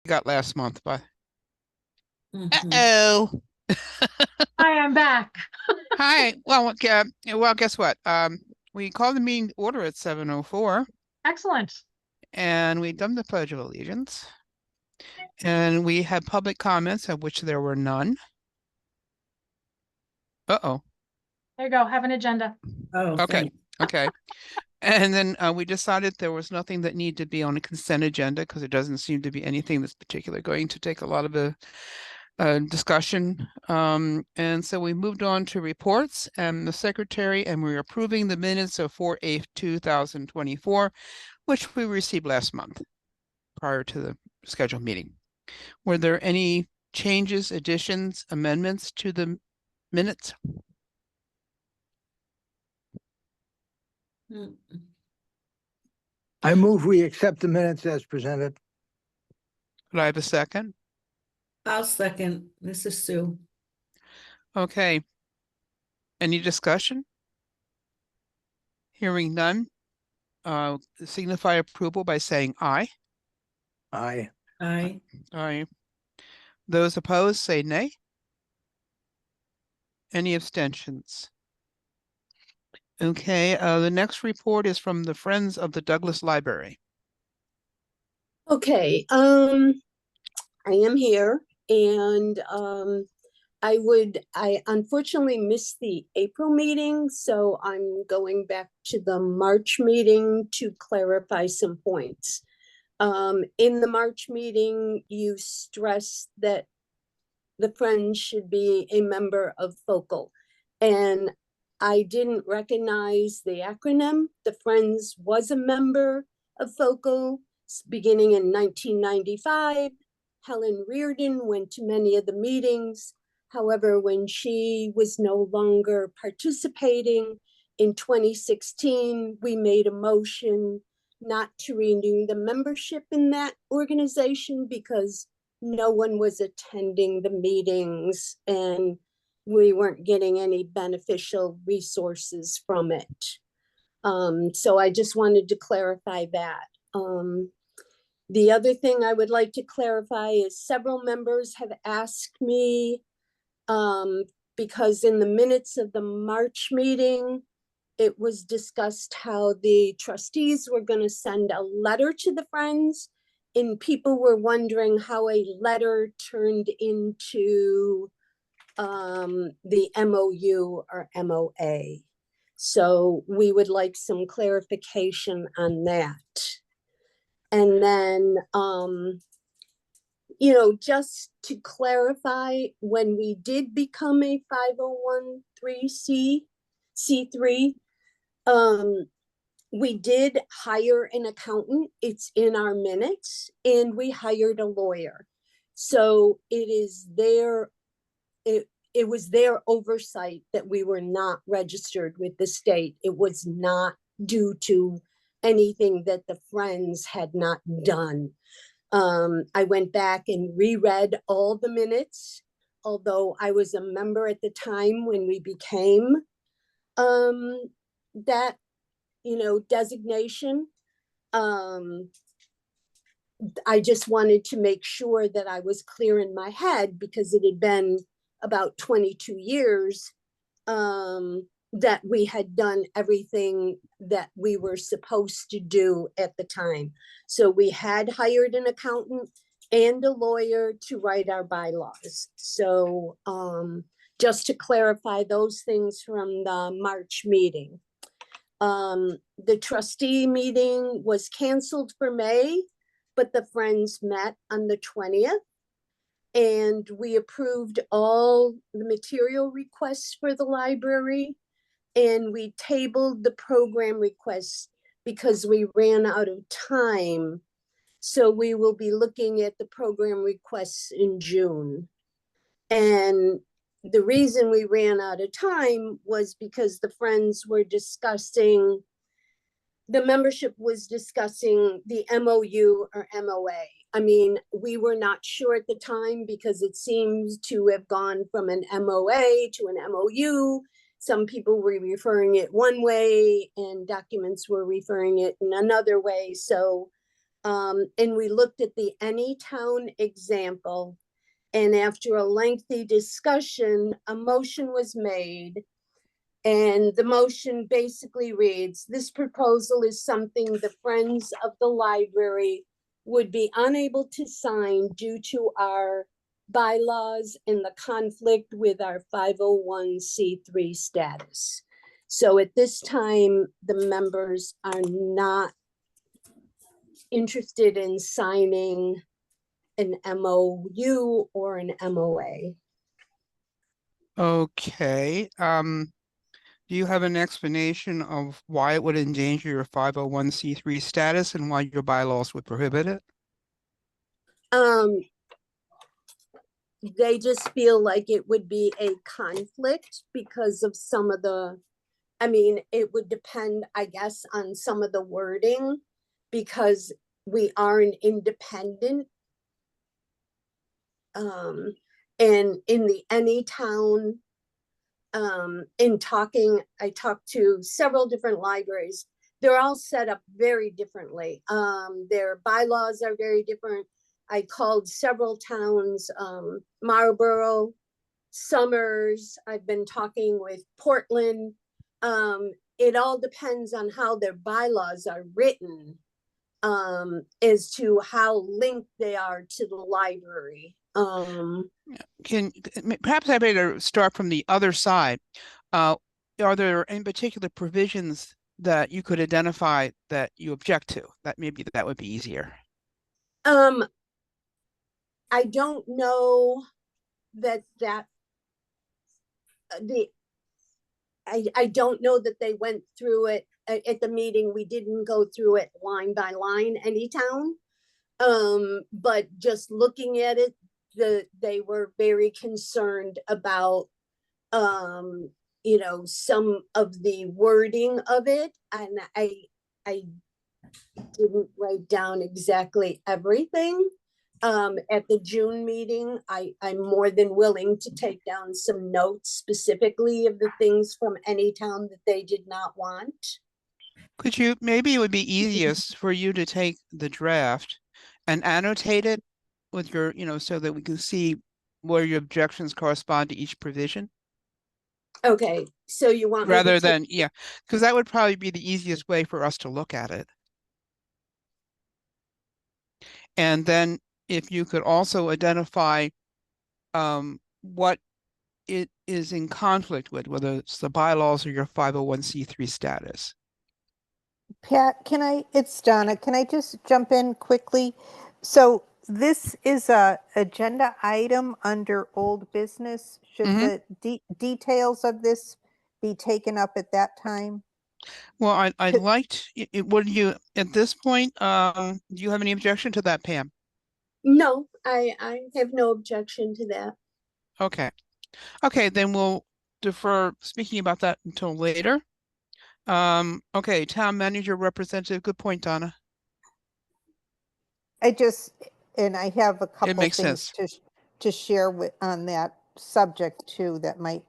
got last month, but Mhm. uh-oh. Hi, I'm back. Hi. Well, guess what? We called the meeting to order at 7:04, Excellent. and we done the Pledge of Allegiance, and we had public comments, of which there were none. Uh-oh. There you go. Have an agenda. Oh, Okay. thanks. Okay. And then we decided there was nothing that needed to be on a consent agenda because there doesn't seem to be anything that's particularly going to take a lot of discussion. And so we moved on to reports and the secretary, and we're approving the minutes of 4/8, 2024, which we received last month prior to the scheduled meeting. Were there any changes, additions, amendments to the minutes? Mm. I move we accept the minutes as presented. Could I have a second? I'll second. This is Sue. Okay. Any discussion? Hearing none, signify approval by saying aye. Aye. Aye. Aye. Those opposed say nay. Any abstentions? Okay, the next report is from the Friends of the Douglas Library. Okay, I am here and I unfortunately missed the April meeting, so I'm going back to the March meeting to clarify some points. In the March meeting, you stressed that the Friends should be a member of Focal, and I didn't recognize the acronym. The Friends was a member of Focal beginning in 1995. Helen Reardon went to many of the meetings. However, when she was no longer participating in 2016, we made a motion not to renew the membership in that organization because no one was attending the meetings and we weren't getting any beneficial resources from it. So I just wanted to clarify that. The other thing I would like to clarify is several members have asked me, because in the minutes of the March meeting, it was discussed how the trustees were going to send a letter to the Friends, and people were wondering how a letter turned into the MOU or MOA. So we would like some clarification on that. And then, just to clarify, when we did become a 501(c)(3), we did hire an accountant. It's in our minutes, and we hired a lawyer. So it was their oversight that we were not registered with the state. It was not due to anything that the Friends had not done. I went back and reread all the minutes, although I was a member at the time when we became that designation. I just wanted to make sure that I was clear in my head because it had been about 22 years that we had done everything that we were supposed to do at the time. So we had hired an accountant and a lawyer to write our bylaws. So just to clarify those things from the March meeting. The trustee meeting was canceled for May, but the Friends met on the 20th. And we approved all the material requests for the library. And we tabled the program requests because we ran out of time. So we will be looking at the program requests in June. And the reason we ran out of time was because the Friends were discussing, the membership was discussing the MOU or MOA. I mean, we were not sure at the time because it seems to have gone from an MOA to an MOU. Some people were referring it one way and documents were referring it in another way. So And we looked at the Anytown example. And after a lengthy discussion, a motion was made. And the motion basically reads, this proposal is something the Friends of the Library would be unable to sign due to our bylaws and the conflict with our 501c3 status. So at this time, the members are not interested in signing an MOU or an MOA. Okay. Do you have an explanation of why it would endanger your 501c3 status and why your bylaws would prohibit it? They just feel like it would be a conflict because of some of the, I mean, it would depend, I guess, on some of the wording because we are an independent. And in the Anytown, in talking, I talked to several different libraries. They're all set up very differently. Their bylaws are very different. I called several towns, Marlborough, Summers. I've been talking with Portland. It all depends on how their bylaws are written, as to how linked they are to the library. Perhaps I better start from the other side. Are there in particular provisions that you could identify that you object to? That maybe that would be easier. I don't know that I don't know that they went through it at the meeting. We didn't go through it line by line, Anytown. But just looking at it, they were very concerned about some of the wording of it, and I didn't write down exactly everything. At the June meeting, I'm more than willing to take down some notes specifically of the things from Anytown that they did not want. Could you, maybe it would be easiest for you to take the draft and annotate it with your, so that we can see where your objections correspond to each provision, Okay, so you want me to rather take, than, yeah, because that would probably be the easiest way for us to look at it. And then if you could also identify what it is in conflict with, whether it's the bylaws or your 501c3 status. Pat, it's Donna, can I just jump in quickly? So this is a agenda item under old business. Should Mhm. the details of this be taken up at that time? Well, I'd Could- liked, would you, at this point, do you have any objection to that, Pam? no, I have no objection to that. Okay. Okay, then we'll defer speaking about that until later. Okay, town manager representative, good point, Donna. And I have a couple makes things sense. to share on that subject too, that might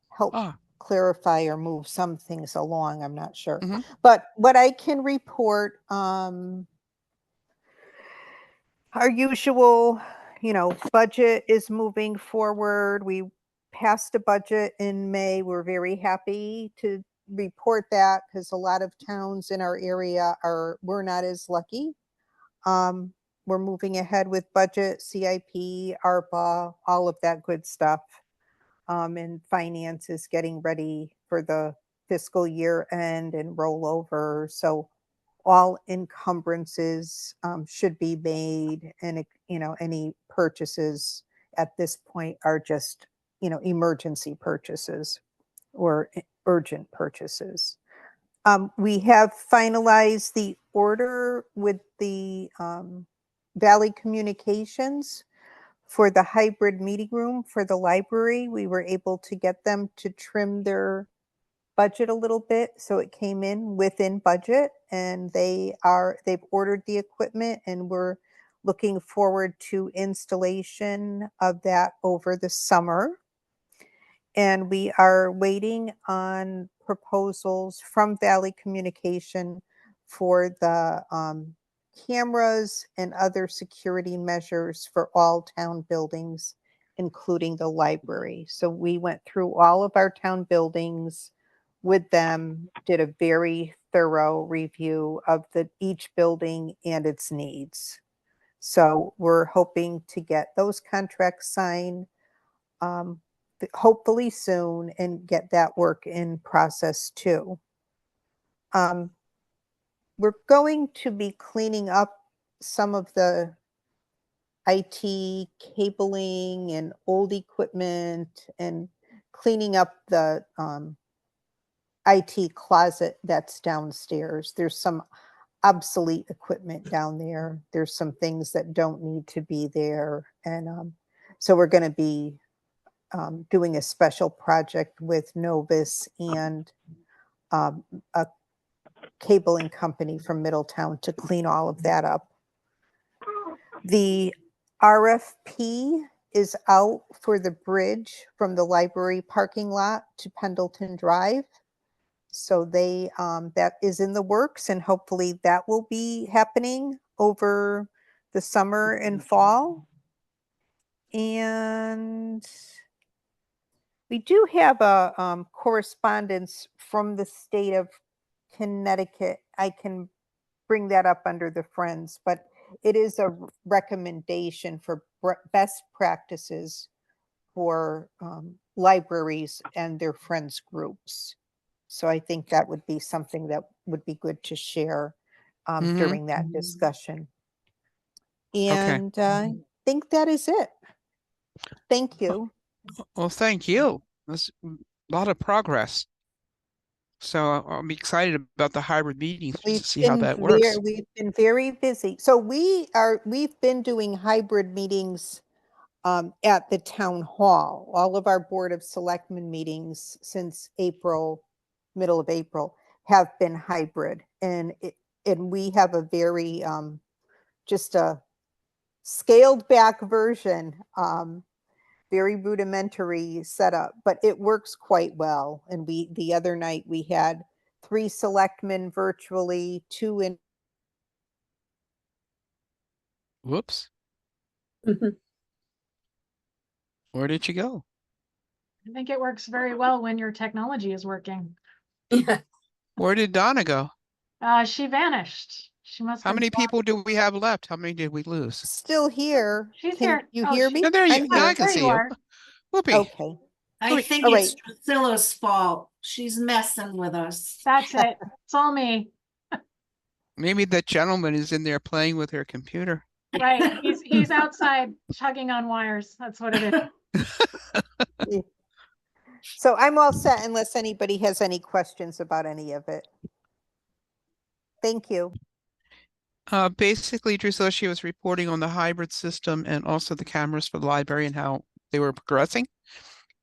help Ah, clarify or move some things along, I'm not sure. mhm. But what I can report, our usual, budget is moving forward. We passed a budget in May. We're very happy to report that because a lot of towns in our area we're not as lucky. We're moving ahead with budget, CIP, ARPA, all of that good stuff. And finance is getting ready for the fiscal year end and rollover. So all encumbrances should be made, and any purchases at this point are just emergency purchases or urgent purchases. We have finalized the order with the Valley Communications for the hybrid meeting room for the library. We were able to get them to trim their budget a little bit, so it came in within budget, and they've ordered the equipment, and we're looking forward to installation of that over the summer. And we are waiting on proposals from Valley Communication for the cameras and other security measures for all town buildings, including the library. So we went through all of our town buildings with them, did a very thorough review of each building and its needs. So we're hoping to get those contracts signed hopefully soon and get that work in process too. We're going to be cleaning up some of the IT cabling and old equipment and cleaning up the IT closet that's downstairs. There's some obsolete equipment down there. There's some things that don't need to be there. And so we're going to be doing a special project with Novus and a cabling company from Middletown to clean all of that up. The RFP is out for the bridge from the library parking lot to Pendleton Drive. So that is in the works, and hopefully that will be happening over the summer and fall. And we do have a correspondence from the state of Connecticut. I can bring that up under the Friends, but it is a recommendation for best practices for libraries and their Friends groups. So I think that would be something that would be good to share during that discussion. And I think that is it. Thank you. Well, thank you. That's a lot of progress. So I'm excited about the hybrid meetings to see how that works. We've been very busy. So we've been doing hybrid meetings at the town hall. All of our Board of Selectmen meetings since April, middle of April, have been hybrid. And we have a very, just a scaled back version, very rudimentary setup, but it works quite well. And the other night we had 3 selectmen virtually, 2 in. Whoops. Mhm. Where did you go? I think it works very well when your technology is working. Yeah. Where did Donna go? She vanished. She must How have many gone- people do we have left? How many did we lose? Still here. She's Can here. you Oh, hear she- me? No, there you, I'm now I here. can There see you you. are. Whoopee. Okay. I think all it's right. Priscilla's fault. She's messing with us. That's it. It's all me. Maybe that gentleman is in there playing with her computer. Right. He's outside chugging on wires. That's what it is. So I'm all set unless anybody has any questions about any of it. Thank you. Basically, Drusilla, she was reporting on the hybrid system and also the cameras for the library and how they were progressing.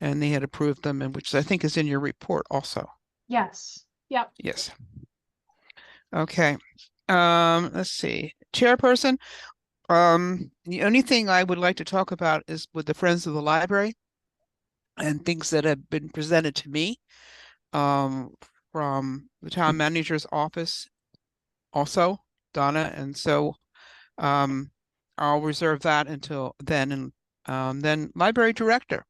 And they had approved them, and which I think is in your report also. Yes. Yep. Yes. Okay. Let's see. Chairperson, the only thing I would like to talk about is with the Friends of the Library and things that have been presented to me from the town manager's office, also Donna, and so I'll reserve that until then. And then library director.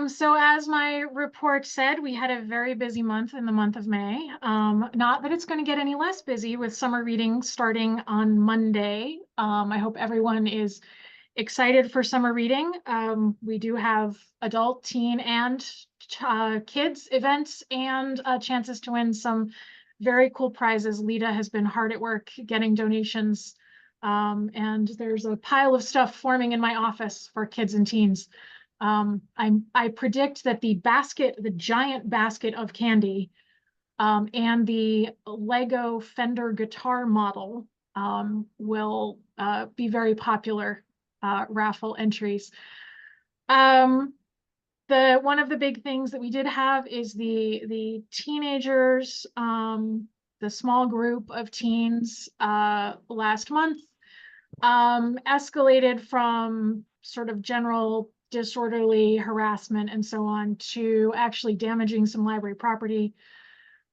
So as my report said, we had a very busy month in the month of May. Not that it's going to get any less busy with summer reading starting on Monday. I hope everyone is excited for summer reading. We do have adult, teen, and kids events and chances to win some very cool prizes. Lita has been hard at work getting donations. And there's a pile of stuff forming in my office for kids and teens. I predict that the giant basket of candy, and the Lego Fender guitar model, will be very popular raffle entries. One of the big things that we did have is the teenagers, the small group of teens last month escalated from sort of general disorderly harassment and so on to actually damaging some library property.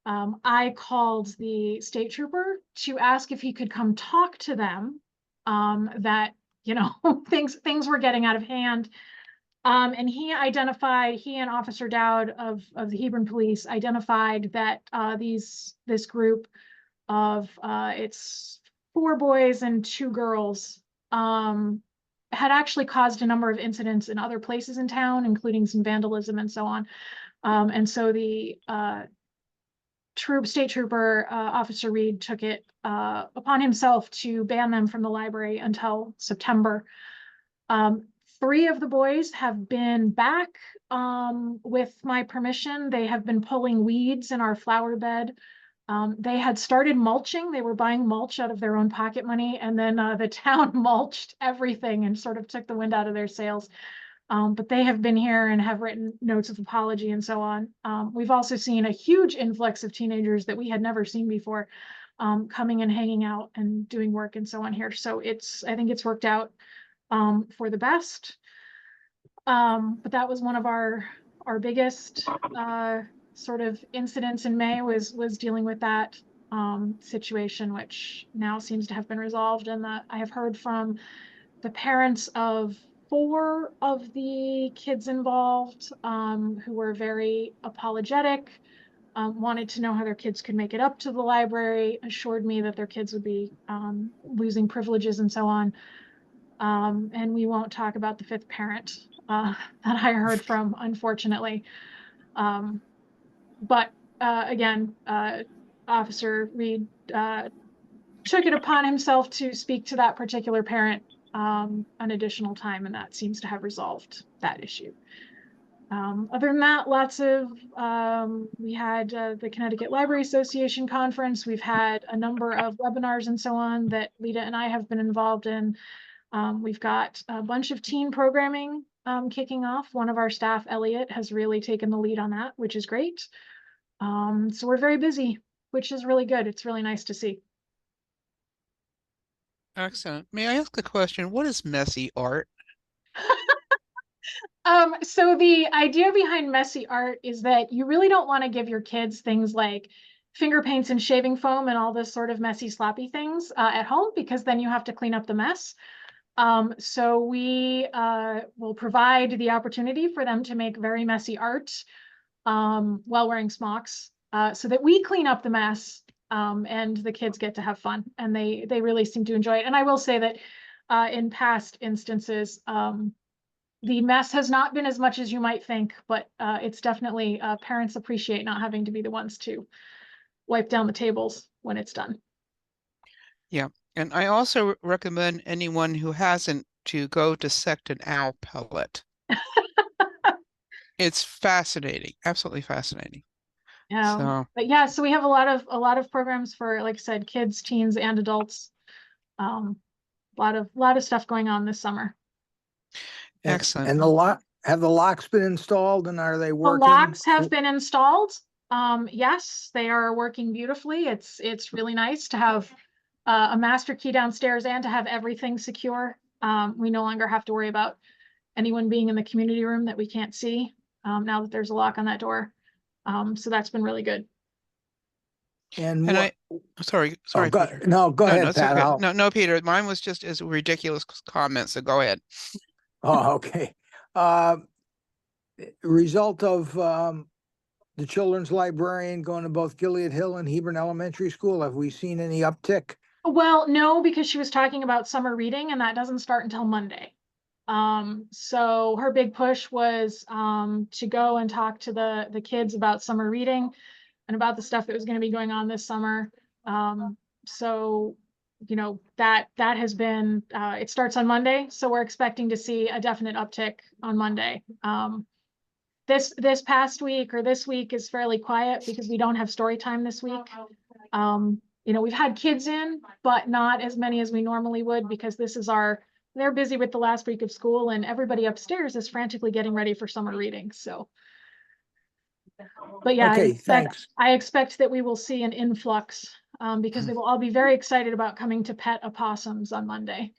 I called the state trooper to ask if he could come talk to them, that, you know, things were getting out of hand. And he and Officer Dowd of the Hebron Police identified that this group of it's 4 boys and 2 girls had actually caused a number of incidents in other places in town, including some vandalism and so on. And so the state trooper, Officer Reed, took it upon himself to ban them from the library until September. 3 of the boys have been back with my permission. They have been pulling weeds in our flower bed. They had started mulching. They were buying mulch out of their own pocket money, and then the town mulched everything and sort of took the wind out of their sails. But they have been here and have written notes of apology and so on. We've also seen a huge influx of teenagers that we had never seen before, coming and hanging out and doing work and so on here. So I think it's worked out for the best. But that was one of our biggest sort of incidents in May was dealing with that situation, which now seems to have been resolved. And I have heard from the parents of 4 of the kids involved, who were very apologetic, wanted to know how their kids could make it up to the library, assured me that their kids would be losing privileges and so on. And we won't talk about the 5th parent that I heard from, unfortunately. But again, Officer Reed took it upon himself to speak to that particular parent an additional time, and that seems to have resolved that issue. Other than that, we had the Connecticut Library Association conference. We've had a number of webinars and so on that Lita and I have been involved in. We've got a bunch of teen programming kicking off. One of our staff, Elliot, has really taken the lead on that, which is great. So we're very busy, which is really good. It's really nice to see. Excellent. May I ask a question? What is messy art? So the idea behind messy art is that you really don't want to give your kids things like finger paints and shaving foam and all this sort of messy, sloppy things at home, because then you have to clean up the mess. So we will provide the opportunity for them to make very messy art while wearing smocks, so that we clean up the mess, and the kids get to have fun, and they really seem to enjoy it. And I will say that in past instances, the mess has not been as much as you might think, but it's definitely parents appreciate not having to be the ones to wipe down the tables when it's done. Yeah. And I also recommend anyone who hasn't to go dissect an owl pellet. It's fascinating, absolutely fascinating. But yeah, so we have a lot of programs for, like I said, kids, teens, and adults. A lot of stuff going on this summer. Excellent. And have the locks been installed, and are they working? The locks have been installed. Yes, they are working beautifully. It's really nice to have a master key downstairs and to have everything secure. We no longer have to worry about anyone being in the community room that we can't see, now that there's a lock on that door. So that's been really good. And sorry, go Peter. ahead, no, Pat. Okay. No, Peter, mine was just as a ridiculous comment, so go ahead. Oh, okay. Result of the children's librarian going to both Gilead Hill and Hebron Elementary School. Have we seen any uptick? Well, no, because she was talking about summer reading, and that doesn't start until Monday. So her big push was to go and talk to the kids about summer reading and about the stuff that was going to be going on this summer. So, you know, that has been, it starts on Monday, so we're expecting to see a definite uptick on Monday. This past week, or this week, is fairly quiet because we don't have story time this week. You know, we've had kids in, but not as many as we normally would, because they're busy with the last week of school, and everybody upstairs is frantically getting ready for summer reading. So, but yeah, Okay, thanks. I expect that we will see an influx, because they will all be very excited about coming to pet opossums on Monday.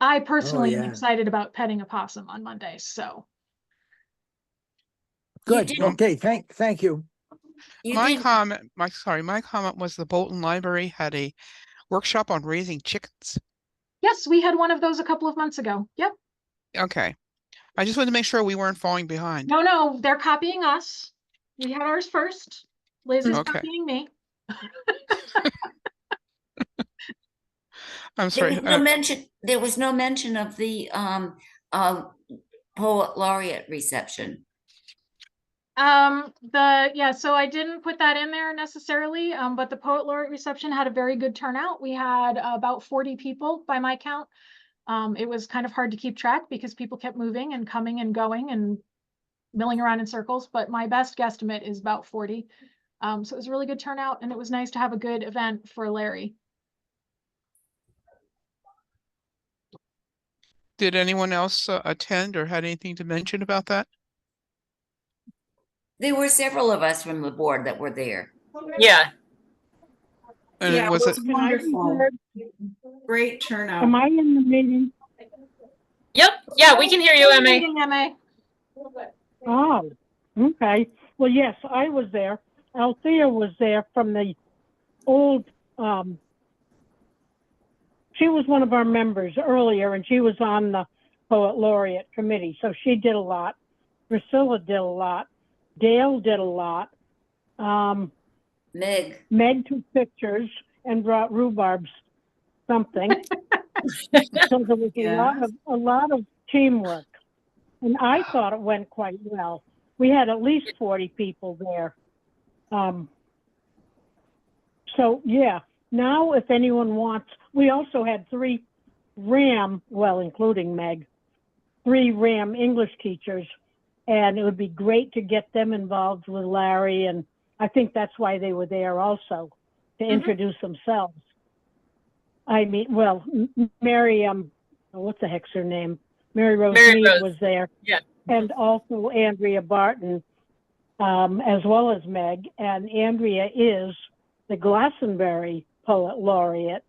I personally am excited about petting a possum on Monday. So good. Okay, thank you. You My did, comment, my comment was the Bolton Library had a workshop on raising chickens. Yes, we had one of those a couple of months ago. Yep. Okay. I just wanted to make sure we weren't falling behind. No, no, they're copying us. We had ours first. Liz is Okay. copying me. I'm there sorry. was no mention of the uh poet laureate reception. So I didn't put that in there necessarily, but the poet laureate reception had a very good turnout. We had about 40 people by my count. It was kind of hard to keep track because people kept moving and coming and going and milling around in circles, but my best guesstimate is about 40. So it was a really good turnout, and it was nice to have a good event for Larry. Did anyone else attend or had anything to mention about that? There were several of us from the board that were there. Yeah. And Yeah, it was was it wonderful. Great turnout. Am I in the meeting? Yep. Yeah, we can hear you, Emma. Meeting, MA. Oh, okay. Well, yes, I was there. Althea was there from the old, she was one of our members earlier, and she was on the Poet Laureate committee, so she did a lot. Priscilla did a lot. Dale did a lot. Meg. Meg took pictures and brought rhubarbs something. So there was a lot of teamwork, and I thought it went quite well. We had at least 40 people there. So yeah, now if anyone wants, we also had 3 RAM, well, including Meg, 3 RAM English teachers, and it would be great to get them involved with Larry, and I think that's why they were there also, to introduce themselves. I mean, well, Mary, what the heck's her name? Mary Rose Mead was there. Yeah. And also Andrea Barton, as well as Meg. And Andrea is the Glastonbury Poet Laureate.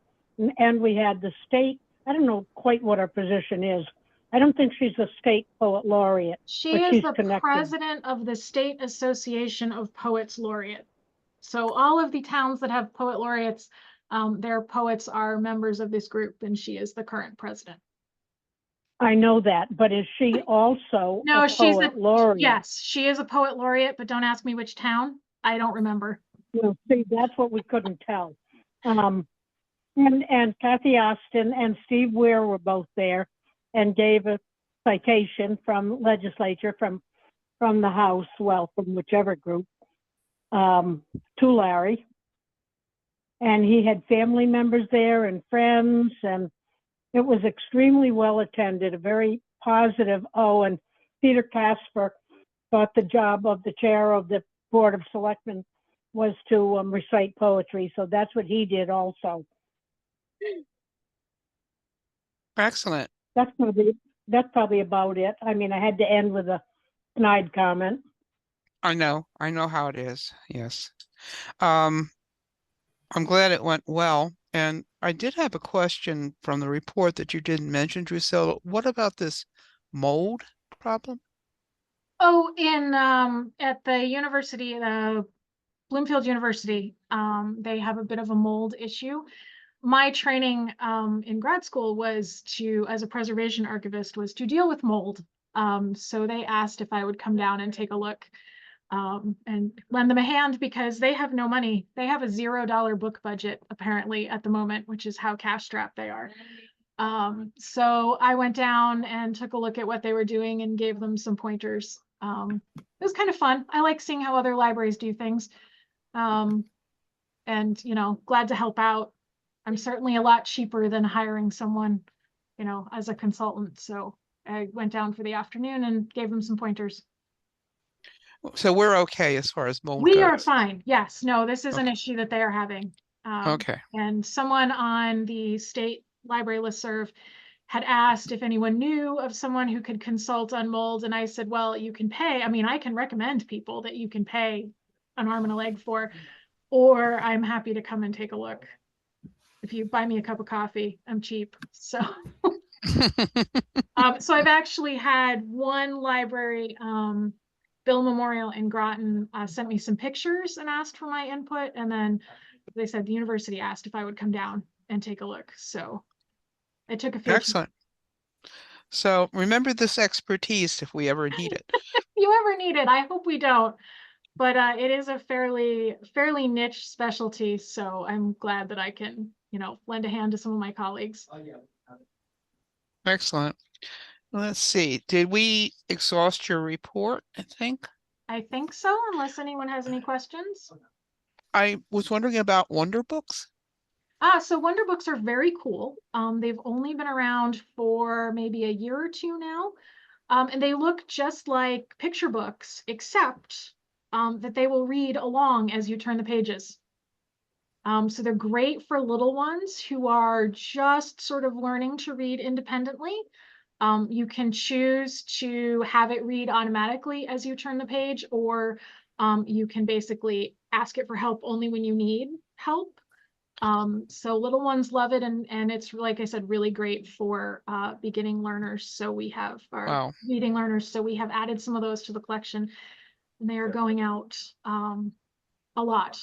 And we had the state, I don't know quite what her position is. I don't think she's a state poet laureate. She but is she's the connected. president of the State Association of Poets Laureate. So all of the towns that have poet laureates, their poets are members of this group, and she is the current president. I know that, but is she also No, a she's poet laureate? yes, she is a poet laureate, but don't ask me which town. I don't remember. Well, see, that's what we couldn't tell. And Kathy Austin and Steve Weir were both there and gave a citation from legislature, from the House, well, from whichever group, to Larry. And he had family members there and friends, and it was extremely well attended, a very positive. Oh, and Peter Casper thought the job of the chair of the Board of Selectmen was to recite poetry, so that's what he did also. excellent? That's probably about it. I mean, I had to end with a snide comment. I know how it is. Yes. I'm glad it went well. And I did have a question from the report that you didn't mention, Drusilla. What about this mold problem? Oh, in at the university, Bloomfield University, they have a bit of a mold issue. My training in grad school was as a preservation archivist, was to deal with mold. So they asked if I would come down and take a look and lend them a hand because they have no money. They have a $0 book budget apparently at the moment, which is how cash strapped they are. So I went down and took a look at what they were doing and gave them some pointers. It was kind of fun. I like seeing how other libraries do things. And, glad to help out. I'm certainly a lot cheaper than hiring someone, as a consultant. So I went down for the afternoon and gave them some pointers. So we're okay as far as mold We are goes. fine. Yes, no, this is an Okay. issue that they are having. Okay. And someone on the state library listserv had asked if anyone knew of someone who could consult on mold. And I said, well, you can pay. I mean, I can recommend people that you can pay an arm and a leg for, or I'm happy to come and take a look. If you buy me a cup of coffee, I'm cheap. So, so I've actually had one library Bill Memorial in Groton sent me some pictures and asked for my input. And then they said the university asked if I would come down and take a look. So I took a field trip. Excellent. So remember this expertise if we ever need it. If you ever need it, I hope we don't. But it is a fairly niche specialty. So I'm glad that I can, lend a hand to some of my colleagues. Excellent. Let's see. Did we exhaust your report, I think? I think so, unless anyone has any questions. I was wondering about Wonder Books. So Wonder Books are very cool. They've only been around for maybe a year or two now. And they look just like picture books, except that they will read along as you turn the pages. So they're great for little ones who are just sort of learning to read independently. You can choose to have it read automatically as you turn the page, or you can basically ask it for help only when you need help. So little ones love it, and it's, like I said, really great for beginning learners. So we have our reading learners. So we have added some of those to the collection, and they are going out a lot.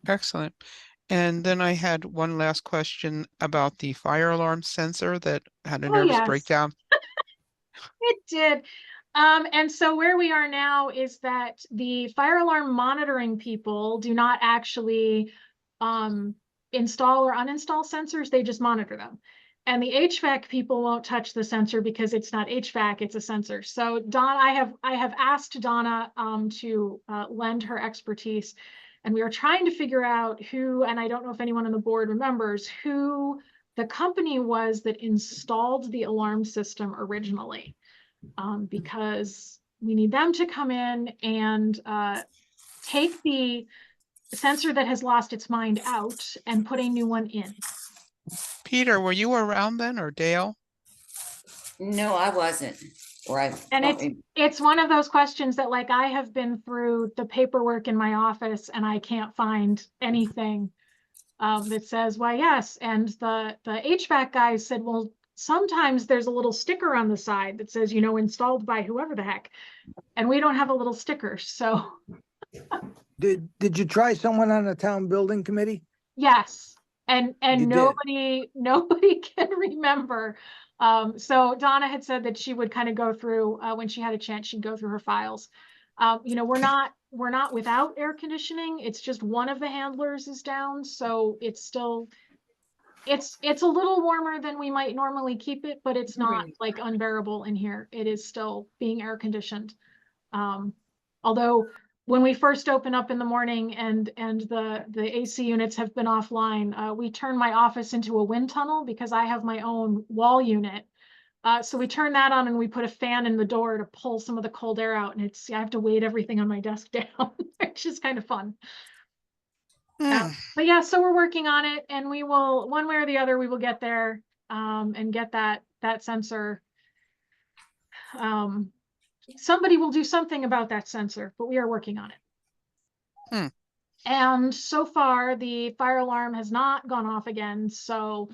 Excellent. And then I had one last question about the fire alarm sensor that had a nervous breakdown. It did. And so where we are now is that the fire alarm monitoring people do not actually install or uninstall sensors, they just monitor them. And the HVAC people won't touch the sensor because it's not HVAC, it's a sensor. So Donna, I have asked Donna to lend her expertise, and we are trying to figure out who, and I don't know if anyone on the board remembers, who the company was that installed the alarm system originally. Because we need them to come in and take the sensor that has lost its mind out and put a new one in. Peter, were you around then, or Dale? No, I wasn't. And it's one of those questions that, like, I have been through the paperwork in my office and I can't find anything that says, why, yes. And the HVAC guys said, well, sometimes there's a little sticker on the side that says, installed by whoever the heck. And we don't have a little sticker, so. Did you try someone on the town building committee? Yes, and nobody can remember. So Donna had said that she would kind of go through, when she had a chance, she'd go through her files. We're not without air conditioning. It's just one of the handlers is down, so it's still, it's a little warmer than we might normally keep it, but it's not like unbearable in here. It is still being air conditioned. Although when we first open up in the morning and the AC units have been offline, we turn my office into a wind tunnel because I have my own wall unit. So we turn that on and we put a fan in the door to pull some of the cold air out, and I have to weight everything on my desk down, which is kind of fun. But yeah, so we're working on it, and we will, one way or the other, we will get there and get that sensor. Somebody will do something about that sensor, but we are working on it. And so far, the fire alarm has not gone off again. So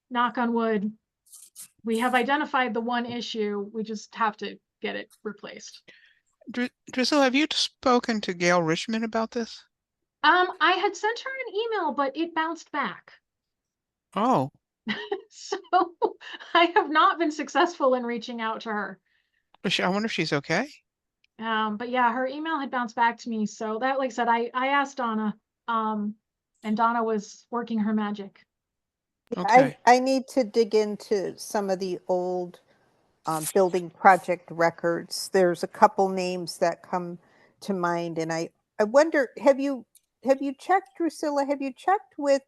knock on wood, we have identified the one issue. We just have to get it replaced. Drizzle, have you spoken to Gail Richmond about this? I had sent her an email, but it bounced back. Oh. So I have not been successful in reaching out to her. I wonder if she's okay. But yeah, her email had bounced back to me. So that, like I said, I asked Donna, and Donna was working her magic. Okay. I need to dig into some of the old building project records. There's a couple names that come to mind, and I wonder, have you checked, Drusilla? Have you checked with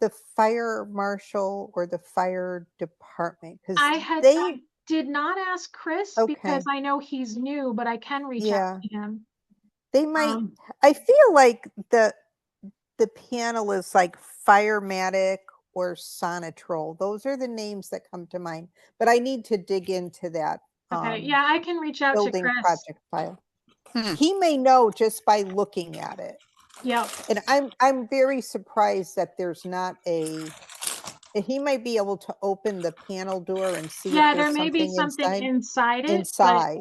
the fire marshal or the fire department? Because I did not ask Chris because I know he's new, but I can reach out to him. They might. I feel like the panel is like Firematic or Sonatrol. Those are the names that come to mind. But I need to dig into that. Okay, yeah, I can reach out to Chris. Building project file. He may know just by looking at it. Yeah. And I'm very surprised that there's not a. He might be able to open the panel door and see. Yeah, if there may be something inside it. Inside.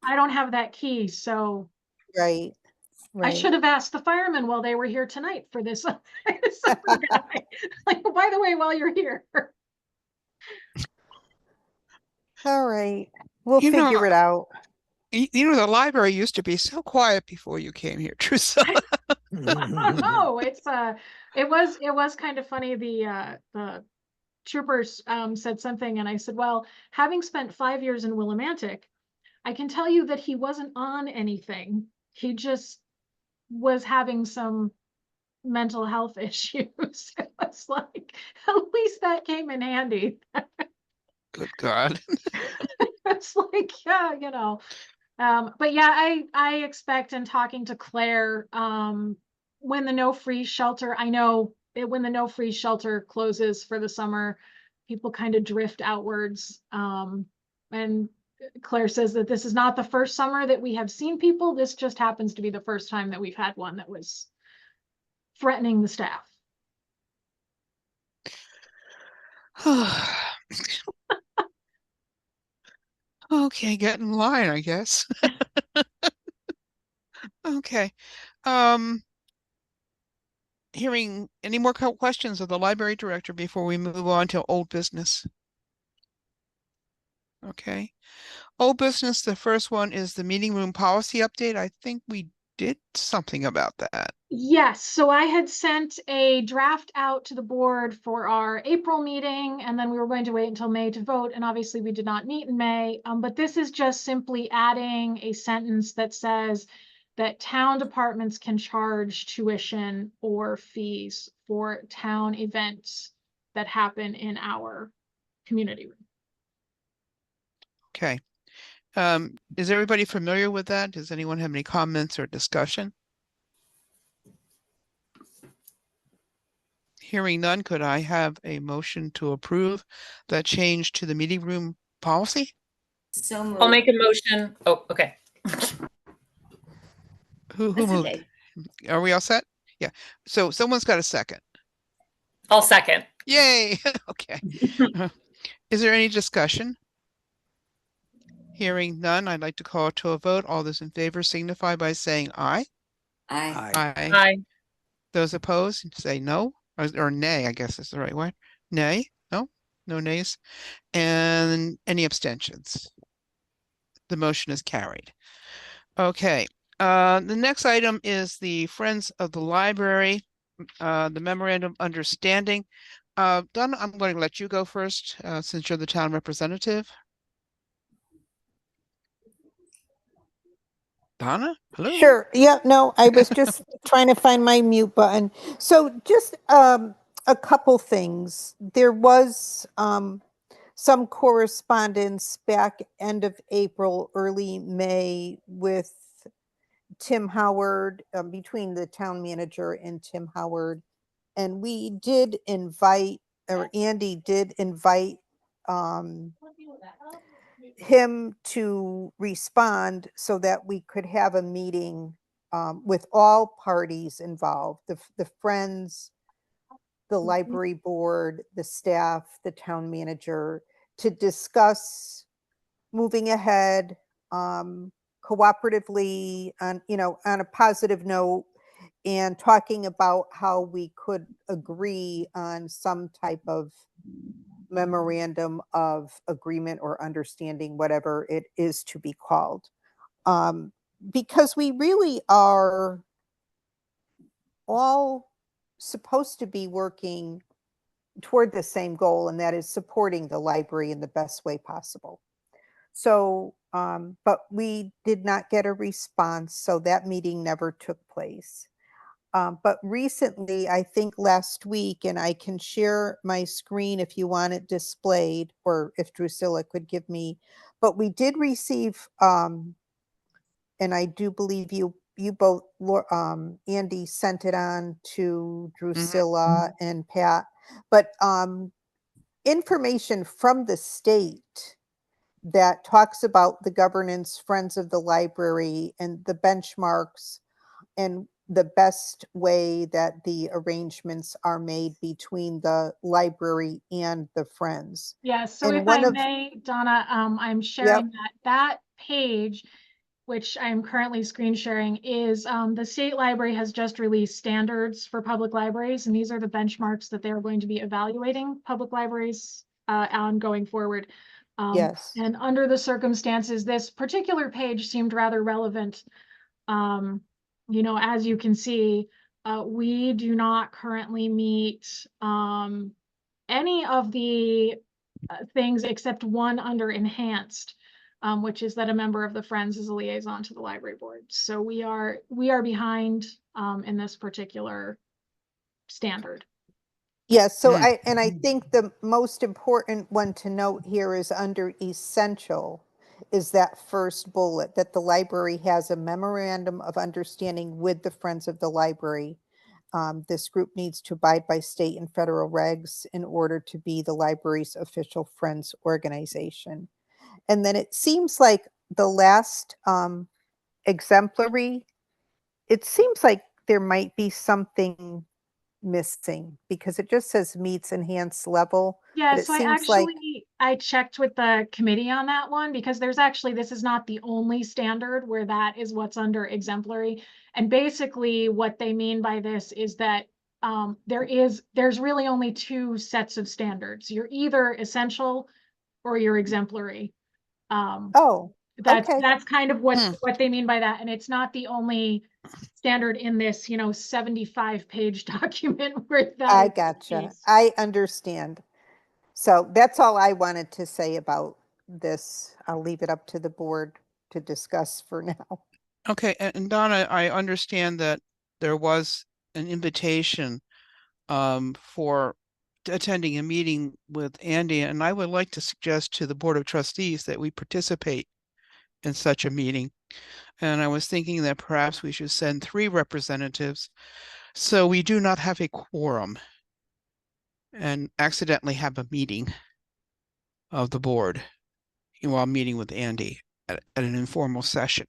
I don't have that key, so Right, I right. should have asked the firemen while they were here tonight for this. Like, by the way, while you're here. All right, we'll You know, figure it out. the library used to be so quiet before you came here, Drusilla. I don't know. It was kind of funny. The troopers said something, and I said, well, having spent 5 years in Willimantic, I can tell you that he wasn't on anything. He just was having some mental health issues. It was like, at least that came in handy. Good God. It's like, yeah, but yeah, I expect, in talking to Claire, when the no freeze shelter, I know when the no freeze shelter closes for the summer, people kind of drift outwards. And Claire says that this is not the first summer that we have seen people. This just happens to be the first time that we've had one that was threatening the staff. Okay, get in line, I guess. Okay. Um, Hearing any more questions of the library director before we move on to old business? Okay. Old business, the first one is the meeting room policy update. I think we did something about that. Yes, so I had sent a draft out to the board for our April meeting, and then we were going to wait until May to vote, and obviously we did not meet in May. But this is just simply adding a sentence that says that town departments can charge tuition or fees for town events that happen in our community room. Okay. Is everybody familiar with that? Does anyone have any comments or discussion? Hearing none, could I have a motion to approve that change to the meeting room policy? So I'll moved. make a motion. Oh, okay. Who That's moved? okay. Are we all set? Yeah. So someone's got a second. I'll second. Yay. Okay. Is there any discussion? Hearing none, I'd like to call to a vote. All those in favor signify by saying aye. Aye. Aye. Aye. Those opposed say no, or nay, I guess is the right word. Nay? No? No nays? And any abstentions? The motion is carried. Okay. The next item is the Friends of the Library, the memorandum of understanding. Donna, I'm going to let you go first, since you're the town representative. Donna, hello? Sure. Yeah, no, I was just trying to find my mute button. So just a couple things. There was some correspondence back end of April, early May with Tim Howard, between the town manager and Tim Howard. And we did invite, or Andy did invite him to respond so that we could have a meeting with all parties involved, the friends, the library board, the staff, the town manager, to discuss moving ahead cooperatively on, on a positive note, and talking about how we could agree on some type of memorandum of agreement or understanding, whatever it is to be called. Because we really are all supposed to be working toward the same goal, and that is supporting the library in the best way possible. So, but we did not get a response, so that meeting never took place. But recently, I think last week, and I can share my screen if you want it displayed, or if Drusilla could give me, but we did receive, and I do believe you both, Andy sent it on to Drusilla and Pat, but information from the state that talks about the governance, Friends of the Library, and the benchmarks, and the best way that the arrangements are made between the library and the Friends. Yeah, so And if one I of- may, Donna, I'm sharing that page, which I'm currently screen sharing, is the state library has just released standards for public libraries, and these are the benchmarks that they're going to be evaluating public libraries on going forward. Yes. And under the circumstances, this particular page seemed rather relevant. You know, as you can see, we do not currently meet any of the things except one under enhanced, which is that a member of the Friends is a liaison to the library board. So we are behind in this particular standard. Yes, so Hmm. I think the most important one to note here is under essential is that first bullet, that the library has a memorandum of understanding with the Friends of the Library. This group needs to abide by state and federal regs in order to be the library's official Friends organization. And then it seems like the last exemplary, it seems like there might be something missing because it just says meets enhanced level, Yeah, but it so seems like, I checked with the committee on that one because there's actually, this is not the only standard where that is what's under exemplary. And basically what they mean by this is that there's really only two sets of standards. You're either essential or you're exemplary. oh, okay. That's kind of what Hmm. they mean by that. And it's not the only standard in this, 75-page document where that I is the gotcha. case. I understand. So that's all I wanted to say about this. I'll leave it up to the board to discuss for now. Okay, and Donna, I understand that there was an invitation for attending a meeting with Andy, and I would like to suggest to the Board of Trustees that we participate in such a meeting. And I was thinking that perhaps we should send 3 representatives so we do not have a quorum and accidentally have a meeting of the board while meeting with Andy at an informal session.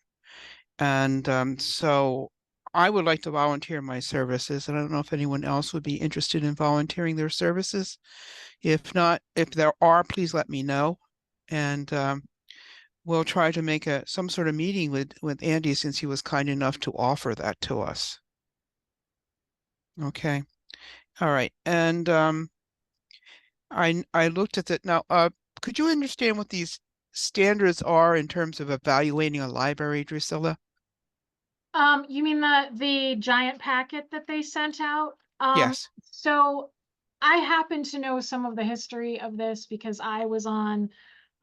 And so I would like to volunteer my services, and I don't know if anyone else would be interested in volunteering their services. If not, if there are, please let me know. And we'll try to make some sort of meeting with Andy since he was kind enough to offer that to us. Okay. All right. And I looked at it now. Could you understand what these standards are in terms of evaluating a library, Drusilla? You mean the giant packet that they sent out? Yes. So I happen to know some of the history of this because I was on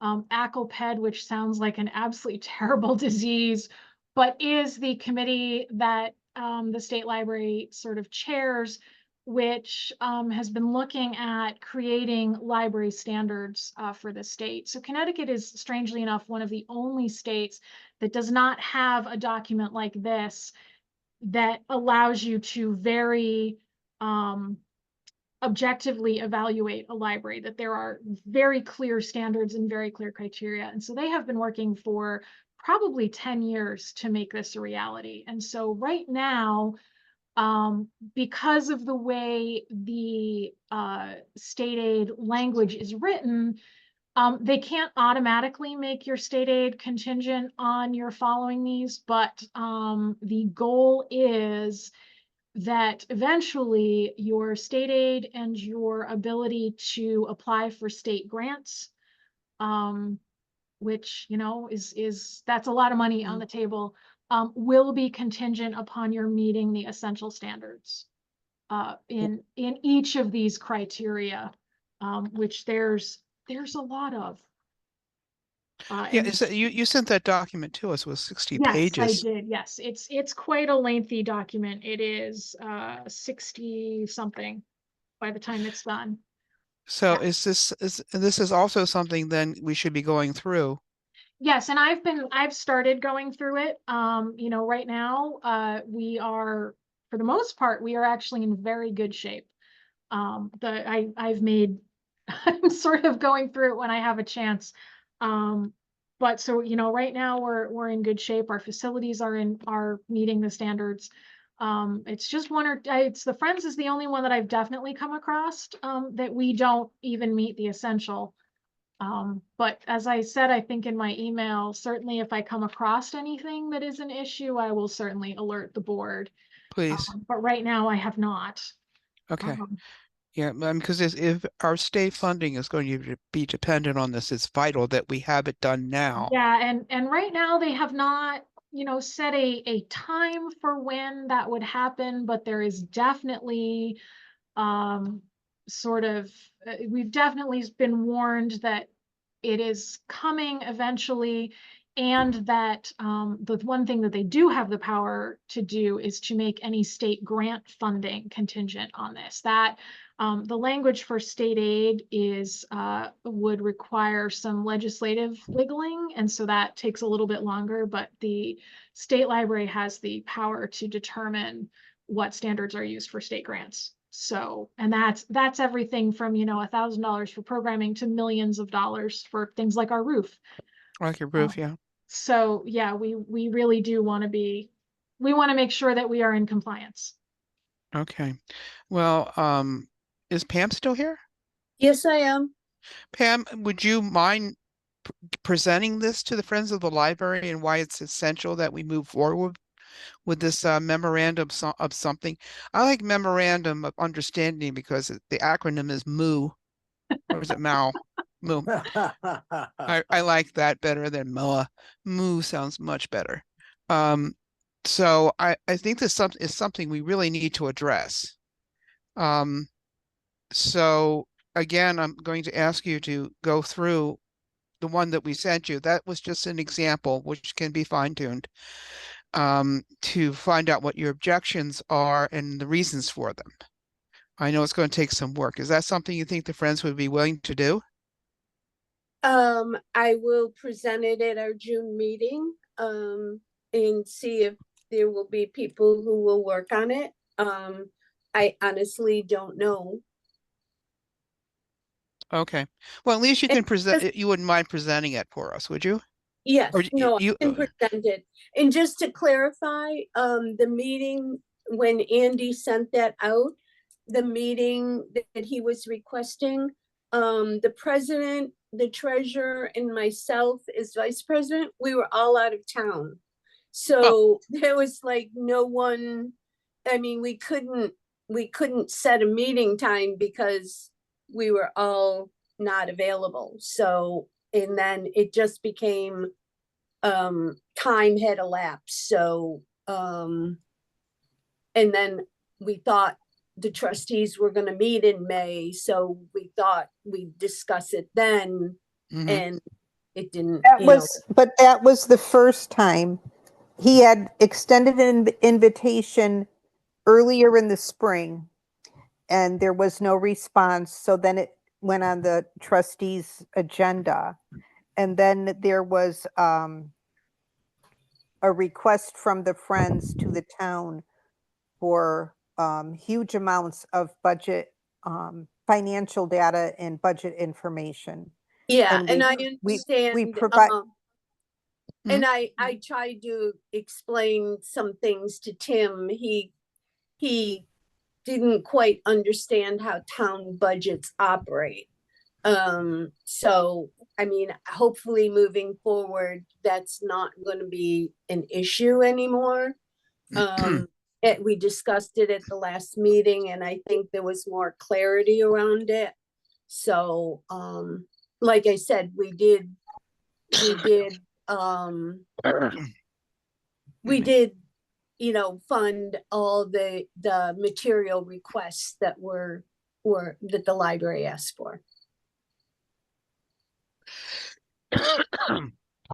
ACLPED, which sounds like an absolutely terrible disease, but is the committee that the state library sort of chairs, which has been looking at creating library standards for the state. So Connecticut is, strangely enough, one of the only states that does not have a document like this that allows you to very objectively evaluate a library, that there are very clear standards and very clear criteria. And so they have been working for probably 10 years to make this a reality. And so right now, because of the way the state aid language is written, they can't automatically make your state aid contingent on your following these, but the goal is that eventually your state aid and your ability to apply for state grants, which, is that's a lot of money on the table, will be contingent upon your meeting the essential standards in each of these criteria, which there's a lot of. Yeah, And you sent that document to us with 60 yes, I pages. did. Yes, it's quite a lengthy document. It is 60 something by the time it's done. So Yeah. this is also something then we should be going through. Yes, and I've started going through it. Right now, we are, for the most part, we are actually in very good shape. I've made, I'm sort of going through it when I have a chance. But so, right now we're in good shape. Our facilities are meeting the standards. It's just it's the Friends is the only one that I've definitely come across, that we don't even meet the essential. But as I said, I think in my email, certainly if I come across anything that is an issue, I will certainly alert the board. Please. But right now I have not. Okay. Um, Yeah, because if our state funding is going to be dependent on this, it's vital that we have it done now. Yeah, and right now they have not, set a time for when that would happen, but there is definitely sort of we've definitely been warned that it is coming eventually, and that the one thing that they do have the power to do is to make any state grant funding contingent on this. That the language for state aid is would require some legislative wiggling, and so that takes a little bit longer, but the state library has the power to determine what standards are used for state grants. So, and that's everything from, $1,000 for programming to millions of dollars for things like our roof. Like your roof, yeah. So yeah, we really do want we want to make sure that we are in compliance. Okay. Well, is Pam still here? Yes, I am. Pam, would you mind presenting this to the Friends of the Library and why it's essential that we move forward with this memorandum of something? I like memorandum of understanding because the acronym is MOO, or is it MOU? MOO. I like that better than MOA. MOO sounds much better. So I think this is something we really need to address. So again, I'm going to ask you to go through the one that we sent you. That was just an example, which can be fine-tuned, to find out what your objections are and the reasons for them. I know it's going to take some work. Is that something you think the Friends would be willing to do? I will present it at our June meeting, and see if there will be people who will work on it. I honestly don't know. Okay. Well, at least you And can present just- it. You wouldn't mind presenting it for us, would you? Yes, Or no, I you, can present it. And just to clarify, the meeting, when Andy sent that out, the meeting that he was requesting, the president, the treasurer, and myself as vice president, we were all out of town. So there was like no one, I mean, we couldn't set a meeting time because we were all not available. So, and then it just became, time had elapsed. So, and then we thought the trustees were gonna meet in May, so we thought we'd discuss it then, Mhm. and it didn't, But that was the first time. He had extended an invitation earlier in the spring, and there was no response. So then it went on the trustees' agenda. And then there was a request from the Friends to the town for huge amounts of budget, financial data and budget information. yeah, And and I we understand, provide, and I tried to explain some things to Tim. He didn't quite understand how town budgets operate. So, I mean, hopefully moving forward, that's not gonna be an issue anymore. We discussed it at the last meeting, and I think there was more clarity around it. So, like I said, we did, we did, fund all the material requests that that the library asked for.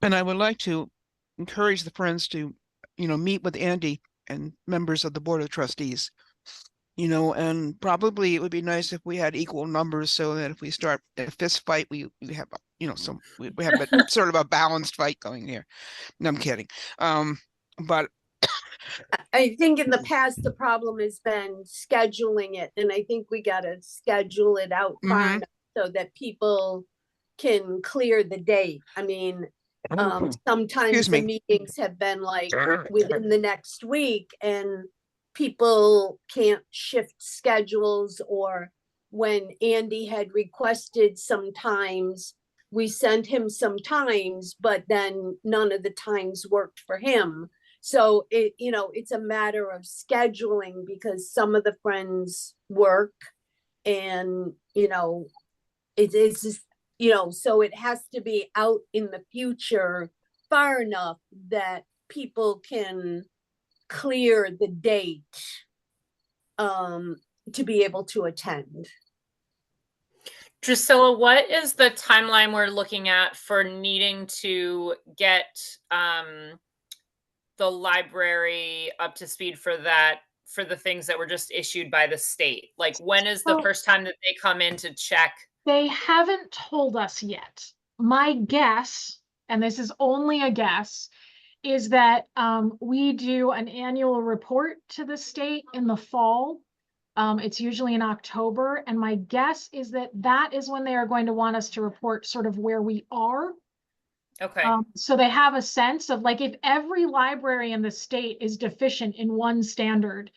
And I would like to encourage the Friends to, meet with Andy and members of the Board of Trustees, and probably it would be nice if we had equal numbers so that if we start a fist fight, we have, we have a sort of a balanced fight going here. No, I'm kidding. But I think in the past, the problem has been scheduling it, and I think we gotta schedule it out far enough so that people can clear the date. I mean, sometimes the meetings have been like within the next week, and people can't shift schedules, or when Andy had requested sometimes we sent him some times, but then none of the times worked for him. So it's a matter of scheduling because some of the friends work and, it's just, so it has to be out in the future far enough that people can clear the date to be able to attend. Drusilla, what is the timeline we're looking at for needing to get the library up to speed for that, for the things that were just issued by the state? Like, when is the So- first time that they come in to check? They haven't told us yet. My guess, and this is only a guess, is that we do an annual report to the state in the fall. It's usually in October, and my guess is that that is when they are going to want us to report sort of where we are. Okay. So they have a sense of, like, if every library in the state is deficient in one standard,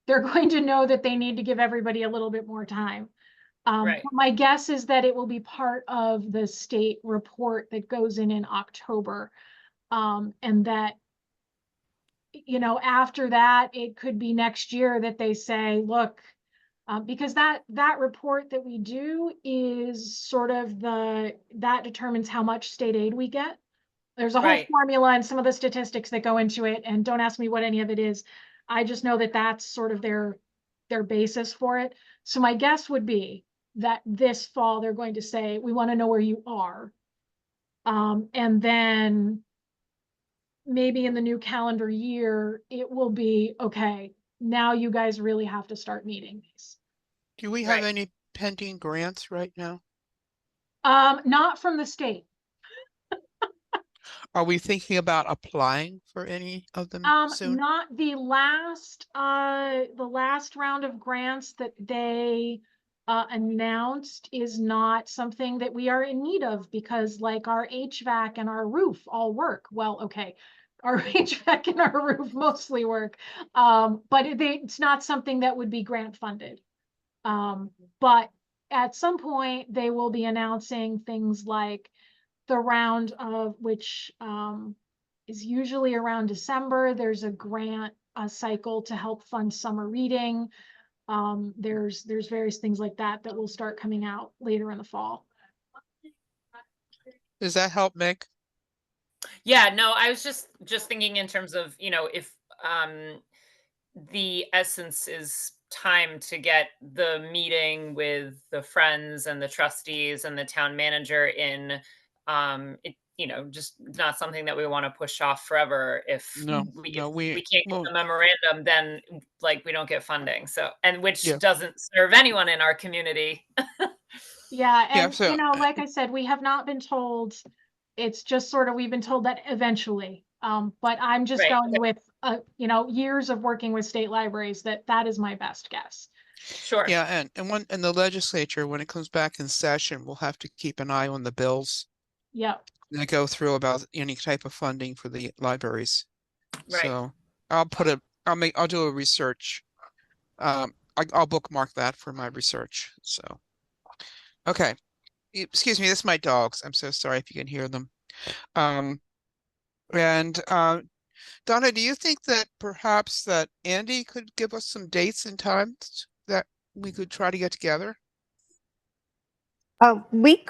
they're going to know that they need to give everybody a little bit more time. Right. My guess is that it will be part of the state report that goes in October. And that, after that, it could be next year that they say, look, because that report that we do is sort of that determines how much state aid we get. There's a whole Right. formula and some of the statistics that go into it, and don't ask me what any of it is. I just know that that's sort of their basis for it. So my guess would be that this fall they're going to say, we want to know where you are. And then maybe in the new calendar year, it will be, okay, now you guys really have to start meeting these. Do we have Right. any pending grants right now? Not from the state. Are we thinking about applying for any of them soon? Not the last round of grants that they announced is not something that we are in need of, because like our HVAC and our roof all work. Well, okay, our HVAC and our roof mostly work, but it's not something that would be grant funded. But at some point they will be announcing things like the round of which is usually around December. There's a grant cycle to help fund summer reading. There's various things like that will start coming out later in the fall. Does that help, Meg? Yeah, no, I was just thinking in terms of, if the essence is time to get the meeting with the friends and the trustees and the town manager in, it, just not something that we want to push off forever. If No, we no, can't get well, the memorandum, then like we don't get funding. So, and which yeah. doesn't serve anyone in our community. Yeah, Yeah, and so like I said, we have not been told. It's just sort of, we've been told that eventually. But I'm just Right. going with years of working with state libraries, that is my best guess. Sure. yeah, and the legislature, when it comes back in session, will have to keep an eye on the bills Yep. that go through about any type of funding for the libraries. Right. So I'll do a research. I'll bookmark that for my research. So, okay. Excuse me, that's my dogs. I'm so sorry if you can hear them. And Donna, do you think that perhaps that Andy could give us some dates and times that we could try to get together? We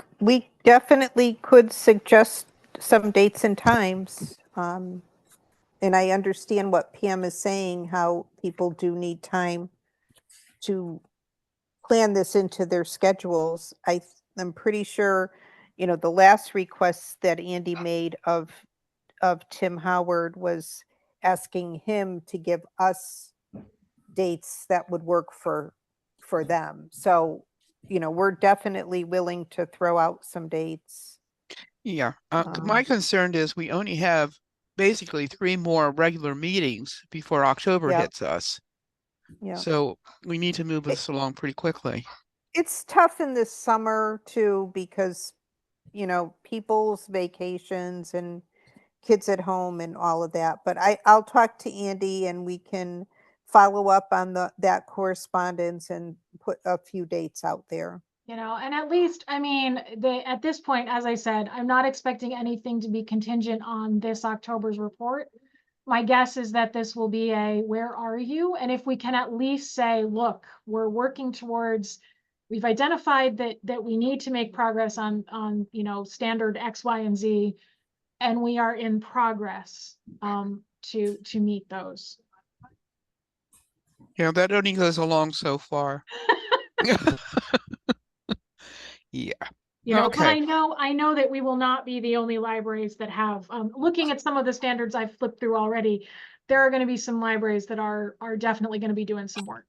definitely could suggest some dates and times. And I understand what Pam is saying, how people do need time to plan this into their schedules. I'm pretty sure, the last request that Andy made of Tim Howard was asking him to give us dates that would work for them. So, we're definitely willing to throw out some dates. Yeah, my concern is we only have basically 3 more regular meetings before October Yeah. hits us. Yeah. So we need to move this along pretty quickly. It's tough in the summer too, because, people's vacations and kids at home and all of that. But I'll talk to Andy and we can follow up on that correspondence and put a few dates out there. You know, and at least, I mean, at this point, as I said, I'm not expecting anything to be contingent on this October's report. My guess is that this will be where are you? And if we can at least say, look, we're working towards, we've identified that we need to make progress on, you know, standard X, Y, and Z, and we are in progress to meet those. Yeah, that only goes along so far. Yeah. You know, but Okay. I know that we will not be the only libraries that have, looking at some of the standards I've flipped through already, there are going to be some libraries that are definitely going to be doing some work.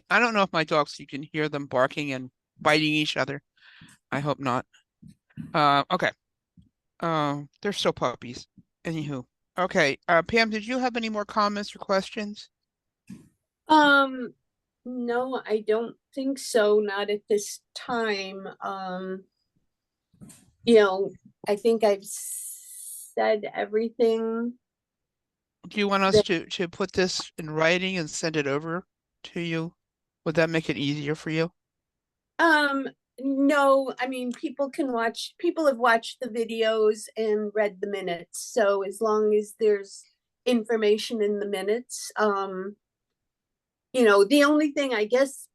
I don't know if my dogs, you can hear them barking and biting each other. I hope not. Okay. They're still puppies. Anywho. Okay. Pam, did you have any more comments or questions? No, I don't think so, not at this time. You know, I think I've said everything Do you want us that, to put this in writing and send it over to you? Would that make it easier for you? no, I mean, people have watched the videos and read the minutes, so as long as there's information in the minutes, you know, the only thing I guess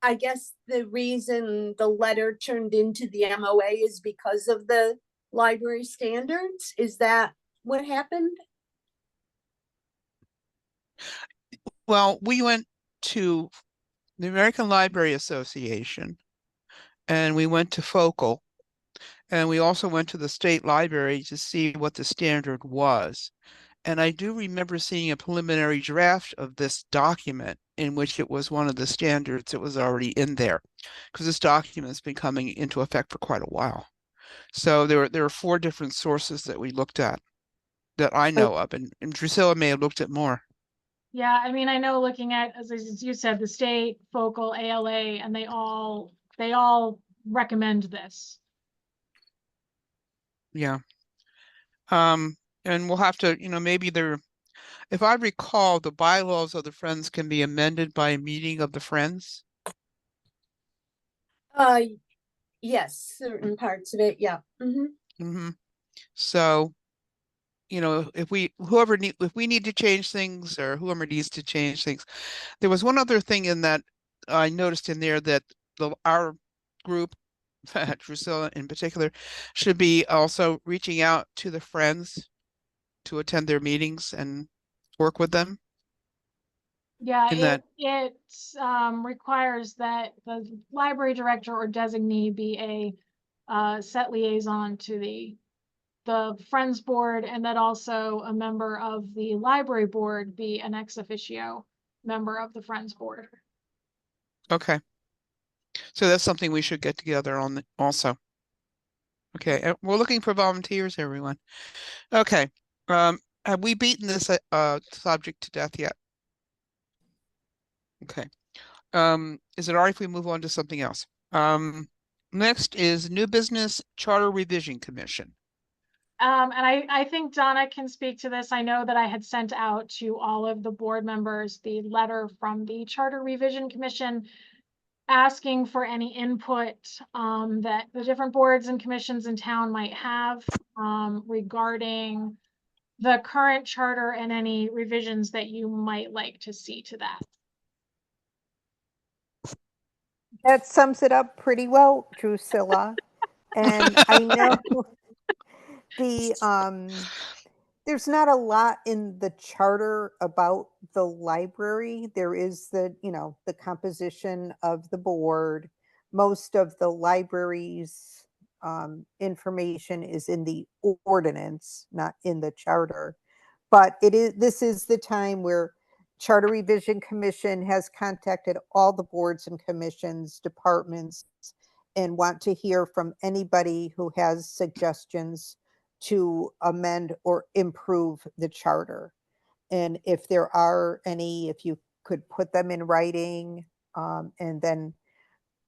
the reason the letter turned into the MOA is because of the library standards. Is that what happened? Well, we went to the American Library Association and we went to Focal and we also went to the state library to see what the standard was. And I do remember seeing a preliminary draft of this document in which it was one of the standards that was already in there, because this document's been coming into effect for quite a while. So there were 4 different sources that we looked at that I know of, and Drusilla may have looked at more. Yeah, I mean, I know looking at, as you said, the state, Focal, ALA, and they all recommend this. Yeah. And we'll have to, you know, maybe if I recall, the bylaws of the Friends can be amended by a meeting of the Friends. Uh, yes, certain parts of it, yeah. So, you know, if we need to change things or whoever needs to change things. There was one other thing in that I noticed in there that our group, Drusilla in particular, should be also reaching out to the Friends to attend their meetings and work with them. Yeah, In that, it requires that the library director or designee be a set liaison to the Friends Board, and that also a member of the library board be an ex officio member of the Friends Board. okay. So that's something we should get together on also. Okay, we're looking for volunteers, everyone. Okay, have we beaten this subject to death yet? Okay. Is it all right if we move on to something else? Next is new business charter revision commission. And I think Donna can speak to this. I know that I had sent out to all of the board members the letter from the Charter Revision Commission asking for any input that the different boards and commissions in town might have regarding the current charter and any revisions that you might like to see to that. That sums it up pretty well, Drusilla. And I know there's not a lot in the charter about the library. There is the composition of the board. Most of the library's information is in the ordinance, not in the charter. But this is the time where Charter Revision Commission has contacted all the boards and commissions, departments, and want to hear from anybody who has suggestions to amend or improve the charter. And if there are any, if you could put them in writing, and then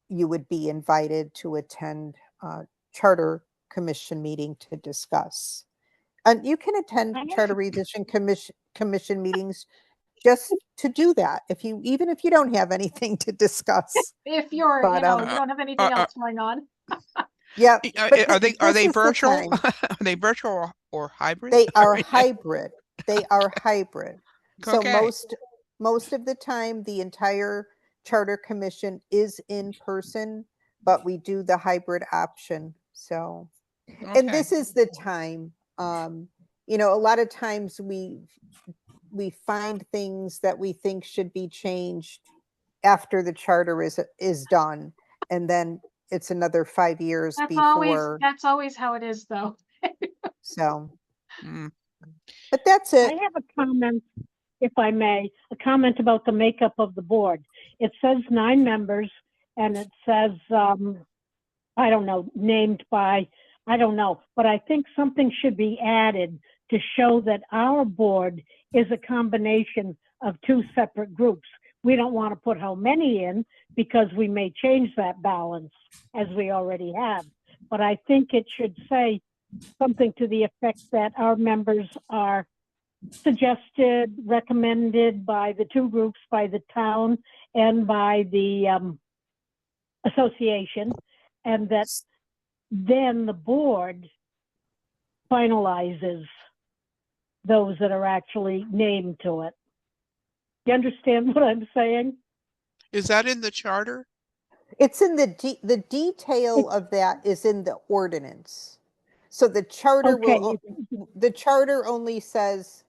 you would be invited to attend Charter Commission meeting to discuss. And you can attend Charter Revision Commission meetings just to do that, even if you don't have anything to discuss. If you're, But, you don't have anything uh, else going on. Yeah, but Are this they is the virtual? time. Are they virtual or hybrid? They are hybrid. They are hybrid. So Okay. most of the time, the entire charter commission is in person, but we do the hybrid option. So, and Okay. this is the time, a lot of times we find things that we think should be changed after the charter is done, and then it's another 5 years before. That's always how it is, though. So, Mm. but that's I it. have a comment, if I may, a comment about the makeup of the board. It says 9 members, and it says, I don't know, named by, I don't know, but I think something should be added to show that our board is a combination of 2 separate groups. We don't want to put how many in because we may change that balance as we already have. But I think it should say something to the effect that our members are suggested, recommended by the 2 groups, by the town and by the association, and that then the board finalizes those that are actually named to it. You understand what I'm saying? Is that in the charter? It's in the detail of that is in the ordinance. So the charter Okay, the charter only says,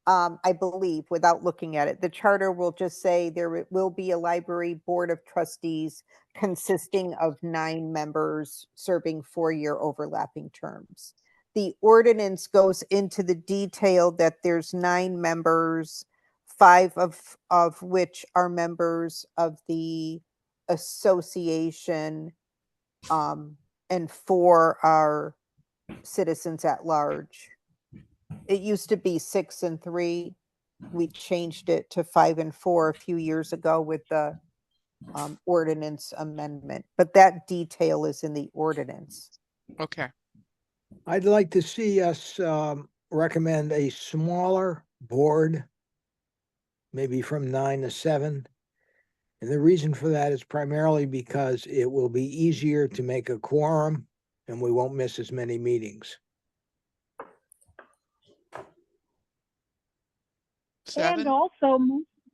I believe, without looking at it, the charter will just say there will be a library board of trustees consisting of 9 members serving 4-year overlapping terms. The ordinance goes into the detail that there's 9 members, 5 of which are members of the association, and 4 are citizens at large. It used to be 6 and 3. We changed it to 5 and 4 a few years ago with the ordinance amendment, but that detail is in the ordinance. Okay. I'd like to see us recommend a smaller board, maybe from 9 to 7. And the reason for that is primarily because it will be easier to make a quorum and we won't miss as many meetings. 7? and also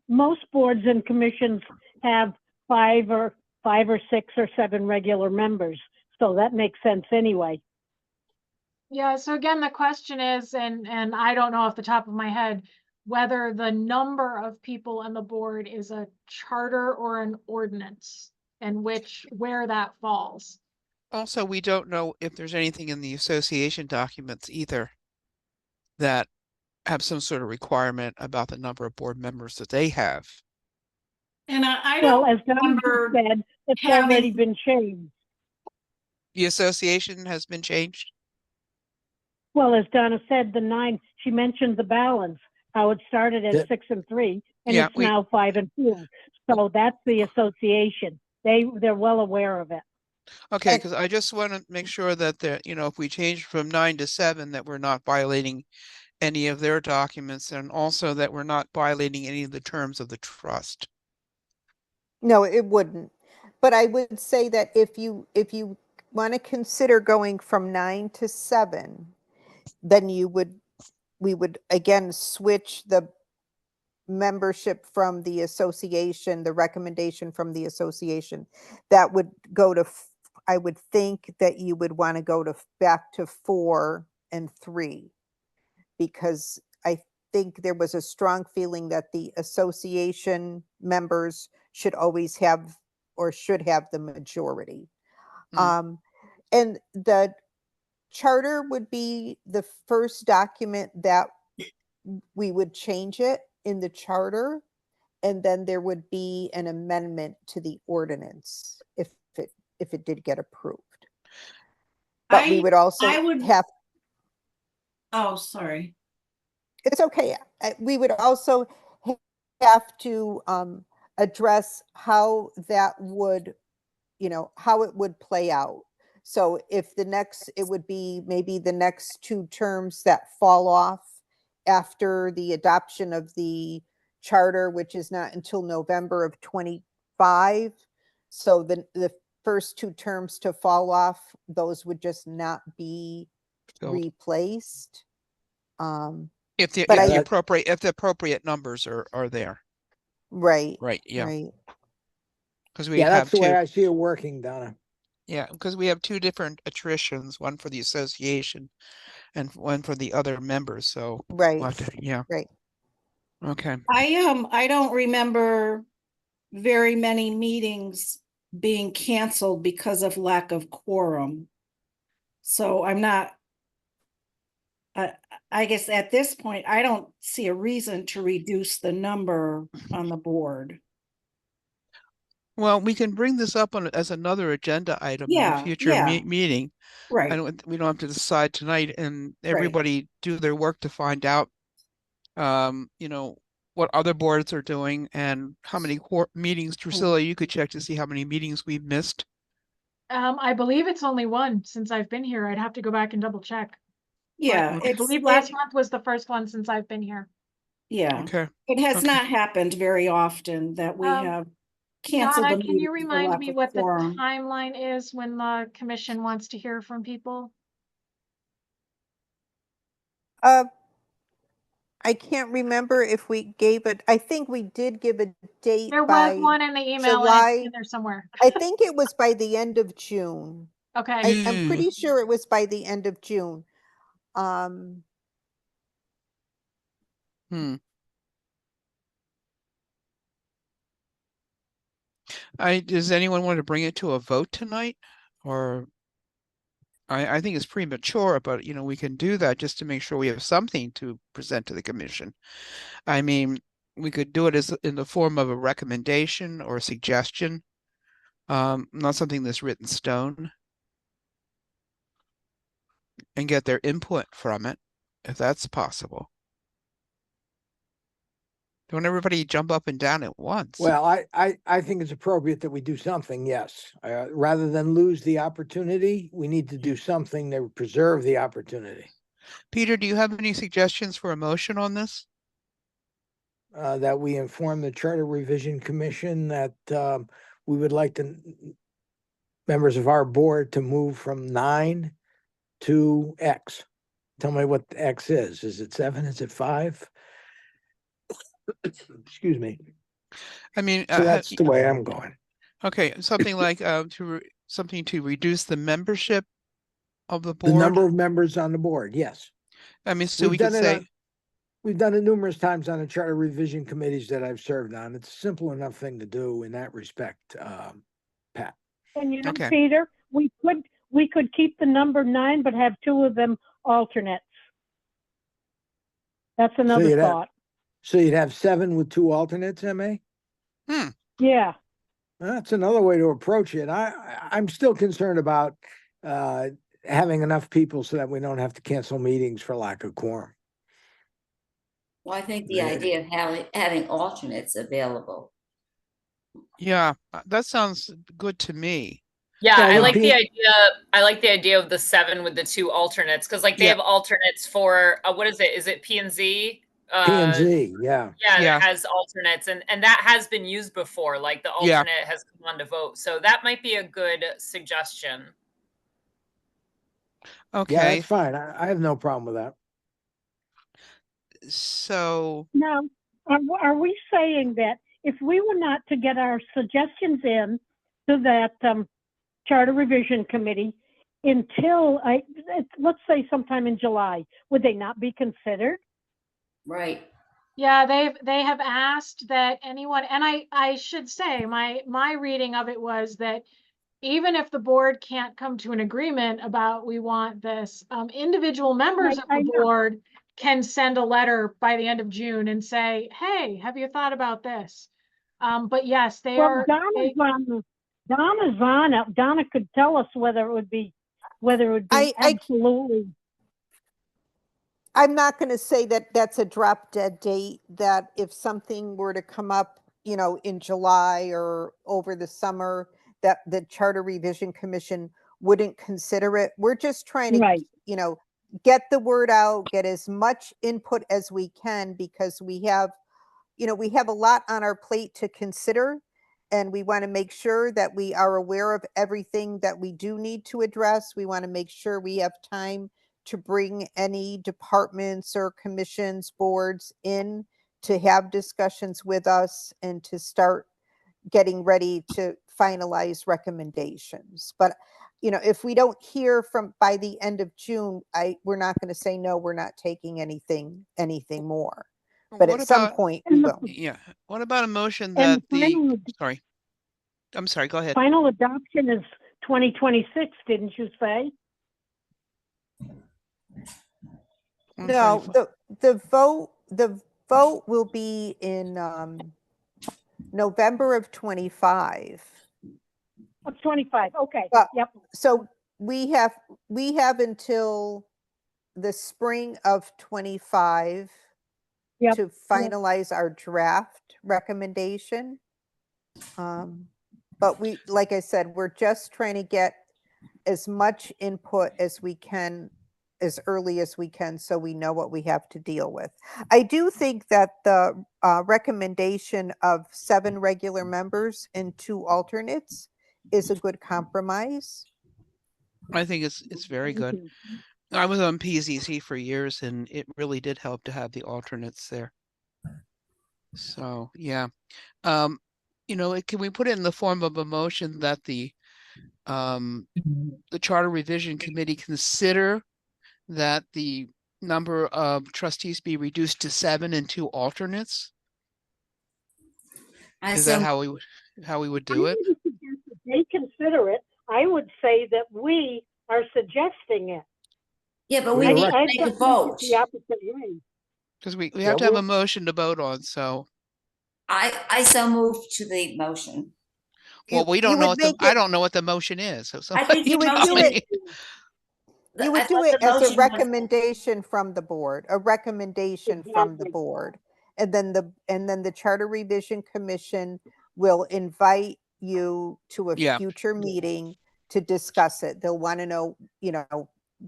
most boards and commissions have 5 or 6 or 7 regular members. So that makes sense anyway. Yeah, so again, the question is, and I don't know off the top of my head, whether the number of people on the board is a charter or an ordinance, and where that falls. Also, we don't know if there's anything in the association documents either that have some sort of requirement about the number of board members that they have. And I Well, don't as Don remember said, it's having- already been changed. The association has been changed? Well, as Donna said, the 9, she mentioned the balance, how it started at Yep. 6 and 3, and Yeah, it's now 5 and 4. So that's the association. They're well aware of it. Okay, And- because I just want to make sure that if we change from 9 to 7, that we're not violating any of their documents, and also that we're not violating any of the terms of the trust. No, it wouldn't. But I would say that if you want to consider going from 9 to 7, then we would again switch the membership from the association, the recommendation from the association. That would go to, I would think that you would want to go back to 4 and 3, because I think there was a strong feeling that the association members should always have or should have the majority. Mm. And the charter would be the first document that we would change it in the charter, and then there would be an amendment to the ordinance if it did get approved. But we would also I would. have, Oh, sorry. it's okay. We would also have to address how that would, how it would play out. So if it would be maybe the next 2 terms that fall off after the adoption of the charter, which is not until November of 25. So the first 2 terms to fall off, those would just not be Filled. replaced. If the But if I- the appropriate numbers are there, Right, right? Yeah, right. because we Yeah, have that's the way two. I see it working, Donna. Yeah, because we have 2 different attritions, one for the association and one for the other members. So Right, yeah, right. okay. I don't remember very many meetings being canceled because of lack of quorum. So I'm not, I guess at this point, I don't see a reason to reduce the number on the board. Well, we can bring this up as another agenda item in a Yeah, future yeah. meeting. Right, We don't have to decide tonight, and Right. everybody do their work to find out, you know, what other boards are doing and how many meetings. Drusilla, you could check to see how many meetings we've missed. I believe it's only one since I've been here. I'd have to go back and double check. yeah. Okay. I believe last month was the first one since I've been here. Yeah, Okay. it has Okay. not happened very often that we have canceled Donna, the can you meeting for remind lack me of what the quorum. timeline is when the commission wants to hear from people? I can't remember if we gave it, I think we did give a date There was by one in the email and it's July. in there somewhere. I think it was by the end of June. Okay, I'm Mm. pretty sure it was by the end of June. Um, Hmm. Does anyone want to bring it to a vote tonight? Or I think it's premature, but you know, we can do that just to make sure we have something to present to the commission. I mean, we could do it as in the form of a recommendation or a suggestion, not something that's written in stone, and get their input from it, if that's possible. Don't everybody jump up and down at once. Well, I think it's appropriate that we do something, yes. Rather than lose the opportunity, we need to do something to preserve the opportunity. Peter, do you have any suggestions for a motion on this? That we inform the Charter Revision Commission that we would like members of our board to move from 9 to X. Tell me what X is. Is it 7? Is it 5? Excuse me. I mean, So that's the way I'm going. okay, something like something to reduce the membership of the The board. number of members on the board, yes. I mean, so we We've could done it say, on, we've done it numerous times on the charter revision committees that I've served on. It's a simple enough thing to do in that respect, Pat. And you know, Okay. Peter, we could keep the number 9, but have 2 of them alternates. That's another you'd have- thought. So you'd have 7 with 2 alternates, MA? Yeah. That's another way to approach it. I'm still concerned about having enough people so that we don't have to cancel meetings for lack of quorum. Well, I think the Yeah. idea of having alternates available. yeah, that sounds good to me. Yeah, Well, I the like the P- idea. I like the idea of the 7 with the 2 alternates because, like, they Yeah. have alternates for what is it? Is it P and Z? P and Z, yeah. Yeah, Yeah. that has alternates, and that has been used before. Like the Yeah. alternate has come on to vote, so that might be a good suggestion. Yeah, Okay, that's fine. I have no problem with that. so Now, are we saying that if we were not to get our suggestions in to that Charter Revision Committee until let's say sometime in July, would they not be considered? Right. yeah, they have asked that anyone, and I should say, my reading of it was that even if the board can't come to an agreement about we want this, individual members of I the know. board can send a letter by the end of June and say, hey, have you thought about this? But yes, they Well, are. Donna's on it. Donna could tell us whether it would be absolutely. I'm not going to say that that's a drop dead date, that if something were to come up, you know, in July or over the summer, that the Charter Revision Commission wouldn't consider it. We're just trying to, Right. you know, get the word out, get as much input as we can, because we have we have a lot on our plate to consider. And we want to make sure that we are aware of everything that we do need to address. We want to make sure we have time to bring any departments or commissions, boards in to have discussions with us and to start getting ready to finalize recommendations. But, if we don't hear from by the end of June, we're not going to say, no, we're not taking anything more. But What at some about, point we will. yeah, what about a motion And that sorry, I'm sorry, go ahead. final adoption is 2026, didn't you say? I'm No, trying to the vote will be in November of 25. Oh, 25, okay, But- yep. So we have until the spring of 25 Yep, to finalize our draft recommendation. But like I said, we're just trying to get as much input as we can, as early as we can, so we know what we have to deal with. I do think that the recommendation of 7 regular members and 2 alternates is a good compromise. I think it's very good. I was on PZC for years, and it really did help to have the alternates there. So yeah, can we put it in the form of a motion that the Charter Revision Committee consider that the number of trustees be reduced to 7 and 2 alternates? Is that how we would do it? They consider it. I would say that we are suggesting it. Yeah, but we We're need to I make a think vote. it's the opposite way. Because we Yeah, have to have a we're- motion to vote on, so, I so move to the motion. well, we You don't know would what the, make I it, don't know what the motion is, so I think somebody you the would tell do motion, it, me. you I would do thought it the as a motion was- recommendation from the board, from the Exactly. board. And then the Charter Revision Commission will invite you to a Yeah. future meeting to discuss it. They'll want to know,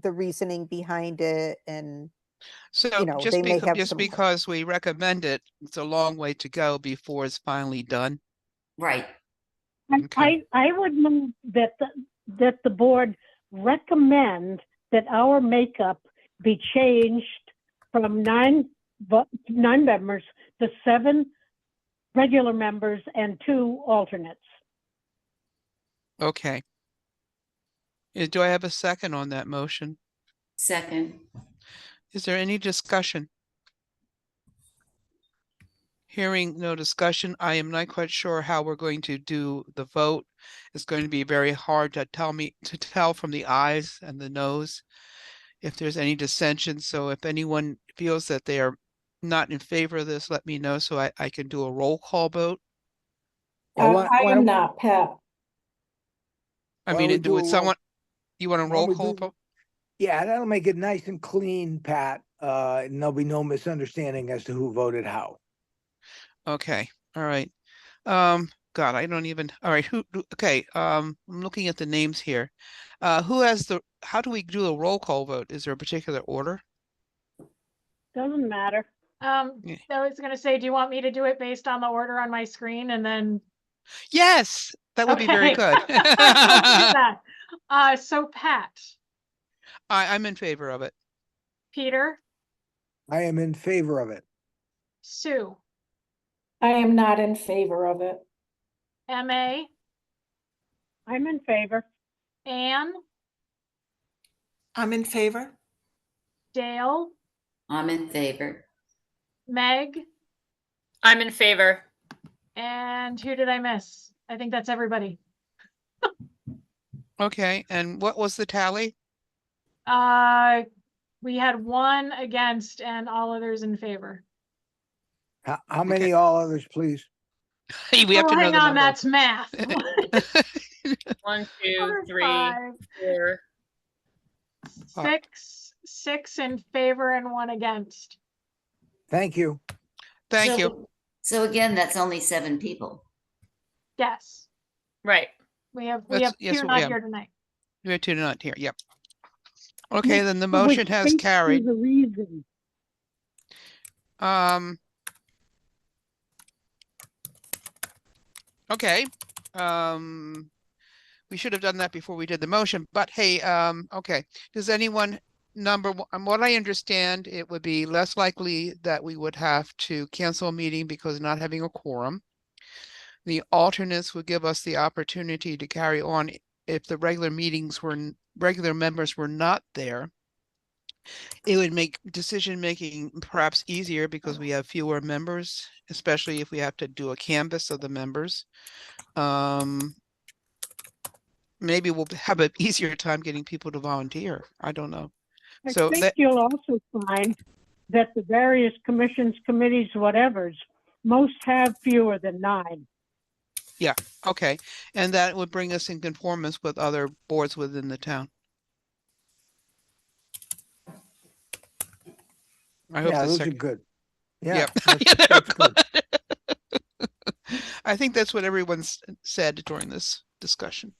the reasoning behind it, and So they may have just some. because we recommend it, it's a long way to go before it's finally done. right. Okay. I would move that the board recommend that our makeup be changed from 9 members to 7 regular members and 2 alternates. Okay. Do I have a second on that motion? Second. Is there any discussion? Hearing no discussion, I am not quite sure how we're going to do the vote. It's going to be very hard to tell from the eyes and the nose if there's any dissension. So if anyone feels that they are not in favor of this, let me know so I can do a roll call vote. I am not, Pat. I Why don't we mean, do a would roll- someone, you want a why roll don't we call do- vote? Yeah, that'll make it nice and clean, Pat. And there'll be no misunderstanding as to who voted how. Okay, all right. God, I don't even, all right, okay, I'm looking at the names here. How do we do a roll call vote? Is there a particular order? Doesn't matter. Yeah. I was gonna say, do you want me to do it based on the order on my screen and then? Yes, that would be very Okay. good. Let's do that. So Pat, I'm in favor of it. Peter, I am in favor of it. Sue, I am not in favor of it. MA, I'm in favor. Anne, I'm in favor. Dale, I'm in favor. Meg, I'm in favor. and who did I miss? I think that's everybody. Okay, and what was the tally? We had 1 against and all others in favor. How many all others, please? We have Oh, to know hang the on, number. that's math. 1, 2, Other 3, 5, 4. 6 in favor and 1 against. Thank you. Thank So- you. So again, that's only 7 people. Yes, Right. we have Yes, 2 we not have. here tonight. We have 2 not here, yep. Okay, then the Which motion has speaks to carried. the reason. Okay. We should have done that before we did the motion, but hey, okay. Does anyone what I understand, it would be less likely that we would have to cancel a meeting because not having a quorum. The alternates would give us the opportunity to carry on if the regular regular members were not there. It would make decision making perhaps easier because we have fewer members, especially if we have to do a canvass of the members. Maybe we'll have an easier time getting people to volunteer. I don't know. I So think that, you'll also find that the various commissions, committees, whatevers, most have fewer than 9. okay. And that would bring us in conformance with other boards within the town. I hope Yeah, the those are second. good. Yeah, Yep. that's, Yeah, they're that's good. I think that's what everyone's said during this discussion.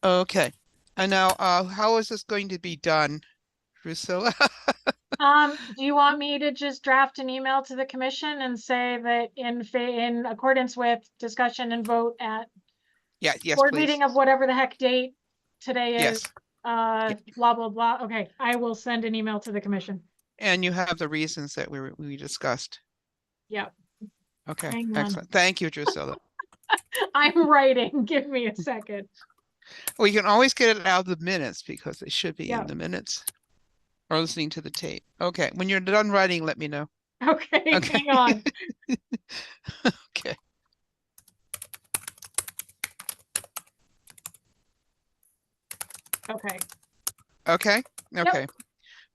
Okay. And now, how is this going to be done, Drusilla? Do you want me to just draft an email to the commission and say that in accordance with discussion and vote at Yeah, yes, board please. meeting of whatever the heck date today is, Yes. blah, blah, blah. Okay, I will send an email to the commission. And you have the reasons that we discussed. Yep, Okay, hang on. excellent. Thank you, Drusilla. I'm writing. Give me a second. Well, you can always get it out of the minutes because they should be Yeah. in the minutes or listening to the tape. Okay, when you're done writing, let me know. Okay, Okay. hang on. Okay. Okay. Okay. Yep. Okay.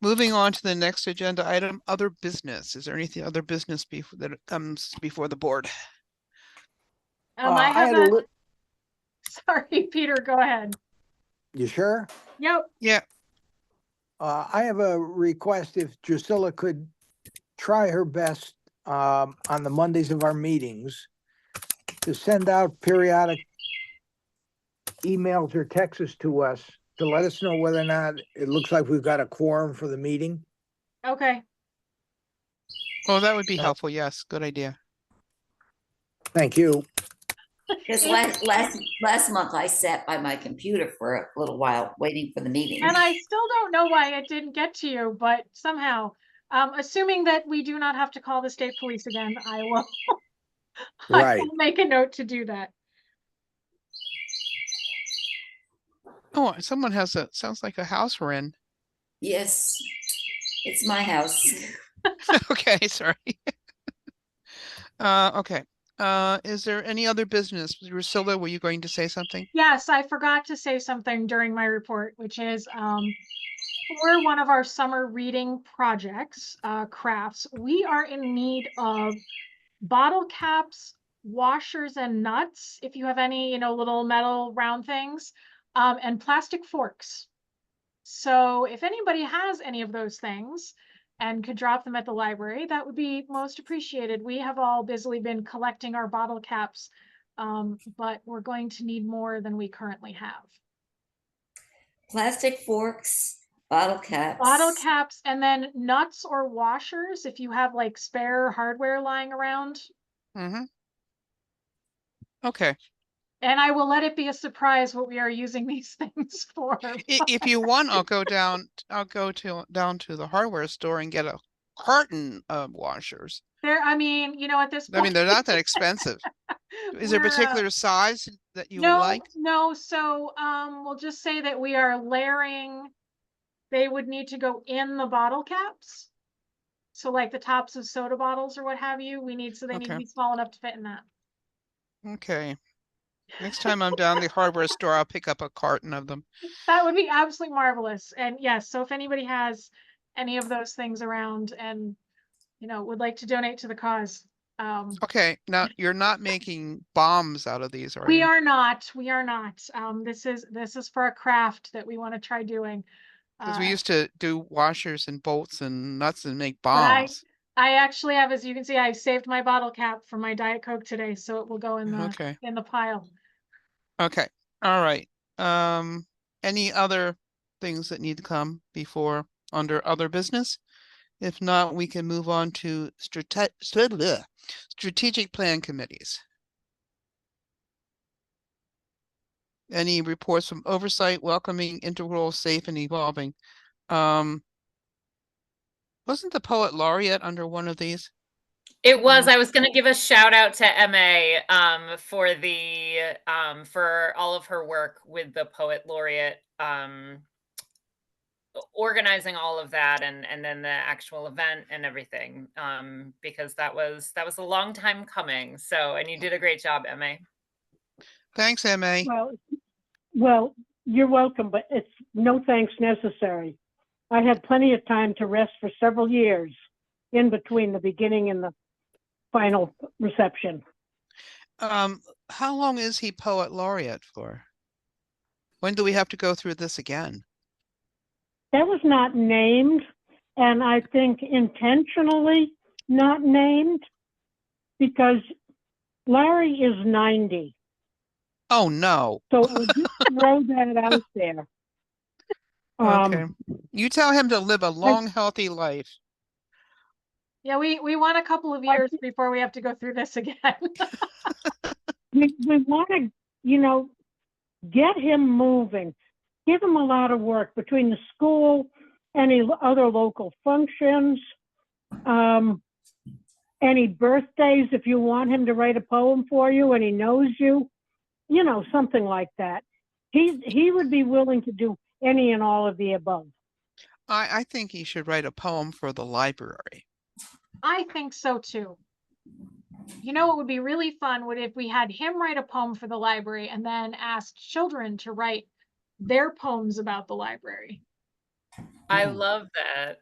Moving on to the next agenda item, other business. Is there anything other business that comes before the board? I have had a a, sorry, Peter, go ahead. You sure? Yep. Yeah. I have a request if Drusilla could try her best on the Mondays of our meetings to send out periodic emails or texts to us to let us know whether or not it looks like we've got a quorum for the meeting. Okay. Oh, that would be Yeah. helpful. Yes, good idea. Thank you. Because last month I sat by my computer for a little while waiting for the meeting. And I still don't know why it didn't get to you, but somehow, assuming that we do not have to call the state police again, I will, I Right. will make a note to do that. Oh, someone has sounds like a house we're in. Yes, it's my house. Okay, sorry. Okay. Is there any other business? Drusilla, were you going to say something? Yes, I forgot to say something during my report, which is for one of our summer reading projects, crafts, we are in need of bottle caps, washers and nuts, if you have any, little metal round things, and plastic forks. So if anybody has any of those things and could drop them at the library, that would be most appreciated. We have all busily been collecting our bottle caps, but we're going to need more than we currently have. Plastic forks, bottle caps. Bottle caps, and then nuts or washers if you have like spare hardware lying around. Mm-hmm. Okay. And I will let it be a surprise what we are using these things for. If you want, I'll go down to the hardware store and get a carton of washers. I mean, at this point, I mean, they're not that expensive. Is there a particular size that you would like? No. So, we'll just say that we are layering. They would need to go in the bottle caps. So like the tops of soda bottles or what have you, they need to be small enough to fit in that. Okay. Next time I'm down the hardware store, I'll pick up a carton of them. That would be absolutely marvelous. And yes, so if anybody has any of those things around and, would like to donate to the cause. Okay, now you're not making bombs out of these, are We you? are not. We are not. This is for a craft that we want to try doing. Because we used to do washers and bolts and nuts and make But bombs. I actually have, as you can see, I saved my bottle cap for my Diet Coke today, so it will go in the pile. Okay. All right. Any other things that need to come before under other business? If not, we can move on to strategic plan committees. Any reports from oversight, welcoming, integral, safe, and evolving? Wasn't the poet laureate under one of these? It was. I was going to give a shout out to MA for the for all of her work with the poet laureate, organizing all of that, and then the actual event and everything, because that was a long time coming. So, and you did a great job, MA. Thanks, MA. Well, you're welcome, but it's no thanks necessary. I had plenty of time to rest for several years in between the beginning and the final reception. How long is he poet laureate for? When do we have to go through this again? That was not named, and I think intentionally not named, because Larry is 90. Oh, no. So we'll just throw that out there. Okay. You tell him to live a long, healthy life. Yeah, we want a couple of years before we have to go through this again. we want to, get him moving, give him a lot of work between the school, any other local functions, any birthdays, if you want him to write a poem for you and he knows you, something like that. He would be willing to do any and all of the above. I think he should write a poem for the library. I think so too. It would be really fun would if we had him write a poem for the library and then ask children to write their poems about the library. I love that.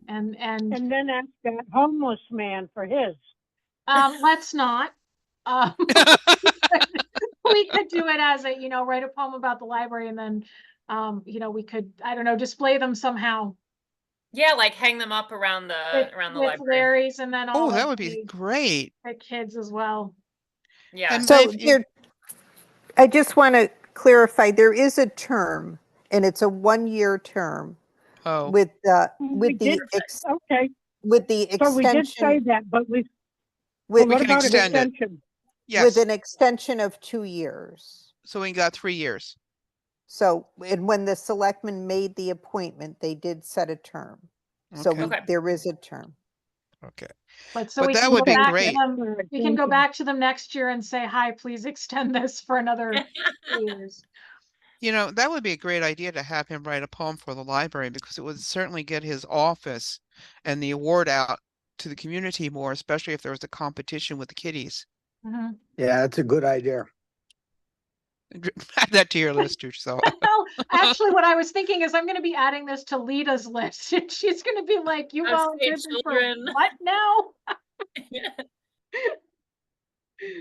And then ask that homeless man for his. Let's not. We could do it as a, write a poem about the library and then, we could, I don't know, display them somehow. Yeah, like hang them up around the with library. Larry's and then all that would be great. The kids as well. Yeah. And so I just want to clarify, there is a term, and it's a 1-year term. Oh. With the okay. With the extension. So we did say that, but we with, what about extend an extension? Yes. With an extension of 2 years. So we got 3 years. So, and when the selectmen made the appointment, they did set a term. So there is a term. Okay. But that would be great. We can go back to them next year and say, hi, please extend this for another 2 years. That would be a great idea to have him write a poem for the library, because it would certainly get his office and the award out to the community more, especially if there was a competition with the kiddies. Mm-hmm. Yeah, that's a good idea. Add that to your list, so. Well, actually, what I was thinking is I'm going to be adding this to Lita's list. She's going to be like, you volunteered for what now?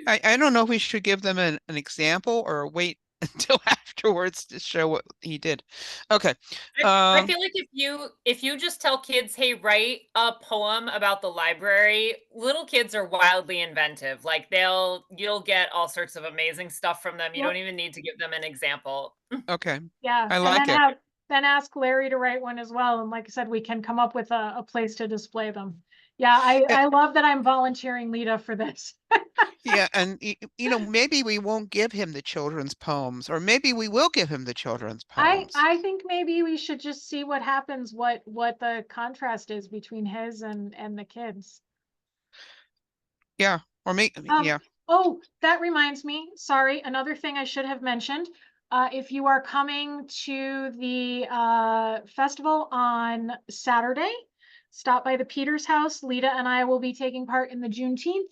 I don't know if we should give them an example or wait until afterwards to show what he did. Okay. I feel like if you just tell kids, hey, write a poem about the library, little kids are wildly inventive. Like you'll get all sorts of amazing stuff from them. You don't even need to give them an example. Okay. Yeah. I like it. Then ask Larry to write one as well. And like I said, we can come up with a place to display them. Yeah, I love that I'm volunteering Lita for this. Yeah, and maybe we won't give him the children's poems, or maybe we will give him the children's poems. I think maybe we should just see what happens, what the contrast is between his and the kids. Yeah, or maybe yeah. Oh, that reminds me. Sorry, another thing I should have mentioned. If you are coming to the festival on Saturday, stop by the Peters House. Lita and I will be taking part in the Juneteenth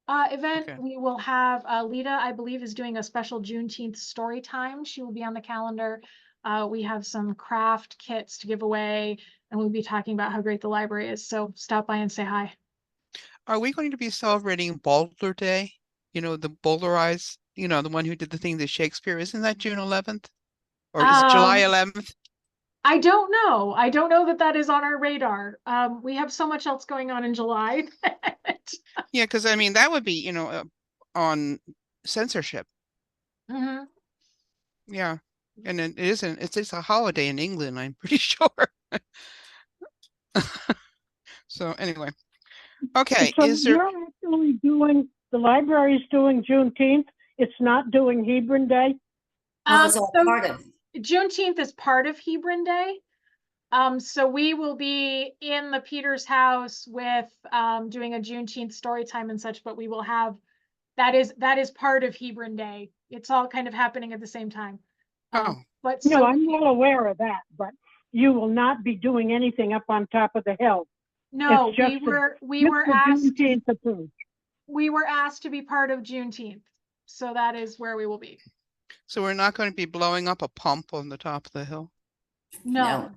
event. Okay. We will have Lita, I believe, is doing a special Juneteenth story time. She will be on the calendar. We have some craft kits to give away, and we'll be talking about how great the library is. So stop by and say hi. Are we going to be celebrating Boulder Day? The Boulderize, the one who did the thing to Shakespeare. Isn't that June 11th? Or is it July 11th? I don't know. I don't know that is on our radar. We have so much else going on in July. Yeah, because that would be, on censorship. Mm-hmm. Yeah, and it isn't. It's a holiday in England, I'm pretty sure. So anyway, okay. So you're actually the library's doing Juneteenth. It's not doing Hebron Day. Oh, it's all So part of. Juneteenth is part of Hebron Day. So we will be in the Peters house with doing a Juneteenth story time and such, but we will have that is part of Hebron Day. It's all kind of happening at the same time. Oh, But No, so I'm well aware of that, but you will not be doing anything up on top of the hill. no, It's just we just were the asked Juneteenth approved. to be part of Juneteenth. So that is where we will be. so we're not going to be blowing up a pump on the top of the hill? No.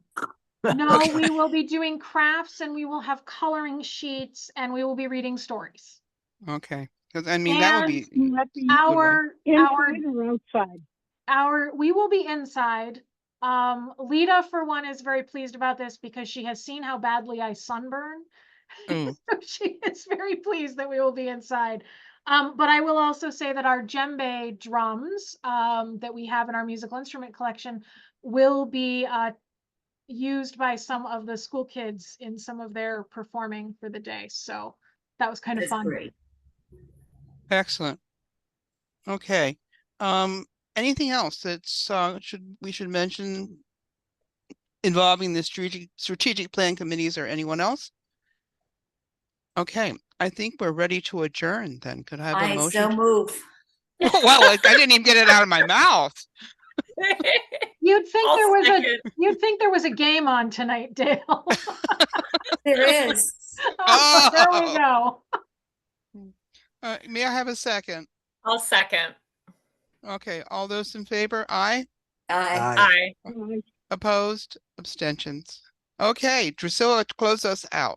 No, we will be doing crafts and we will have coloring sheets and we will be reading stories. Okay, because I mean, that would be Will that be Our inside or outside? we will be inside. Lita, for one, is very pleased about this because she has seen how badly I sunburn. Ooh. So she is very pleased that we will be inside. But I will also say that our djembe drums that we have in our musical instrument collection will be used by some of the school kids in some of their performing for the day. So that was kind of That's fun. great. Excellent. Okay. Anything else that's we should mention involving the strategic plan committees or anyone else? Okay, I think we're ready to adjourn then. Could I have a I motion? so move. Well, I didn't even get it out of my mouth. You'd think I'll there was second. you'd think there was a game on tonight, Dale. There is. Oh, there we go. May I have a second? I'll second. Okay, all those in favor? Aye. Aye. Aye. Opposed? Abstentions? Okay, Drusilla, close us out.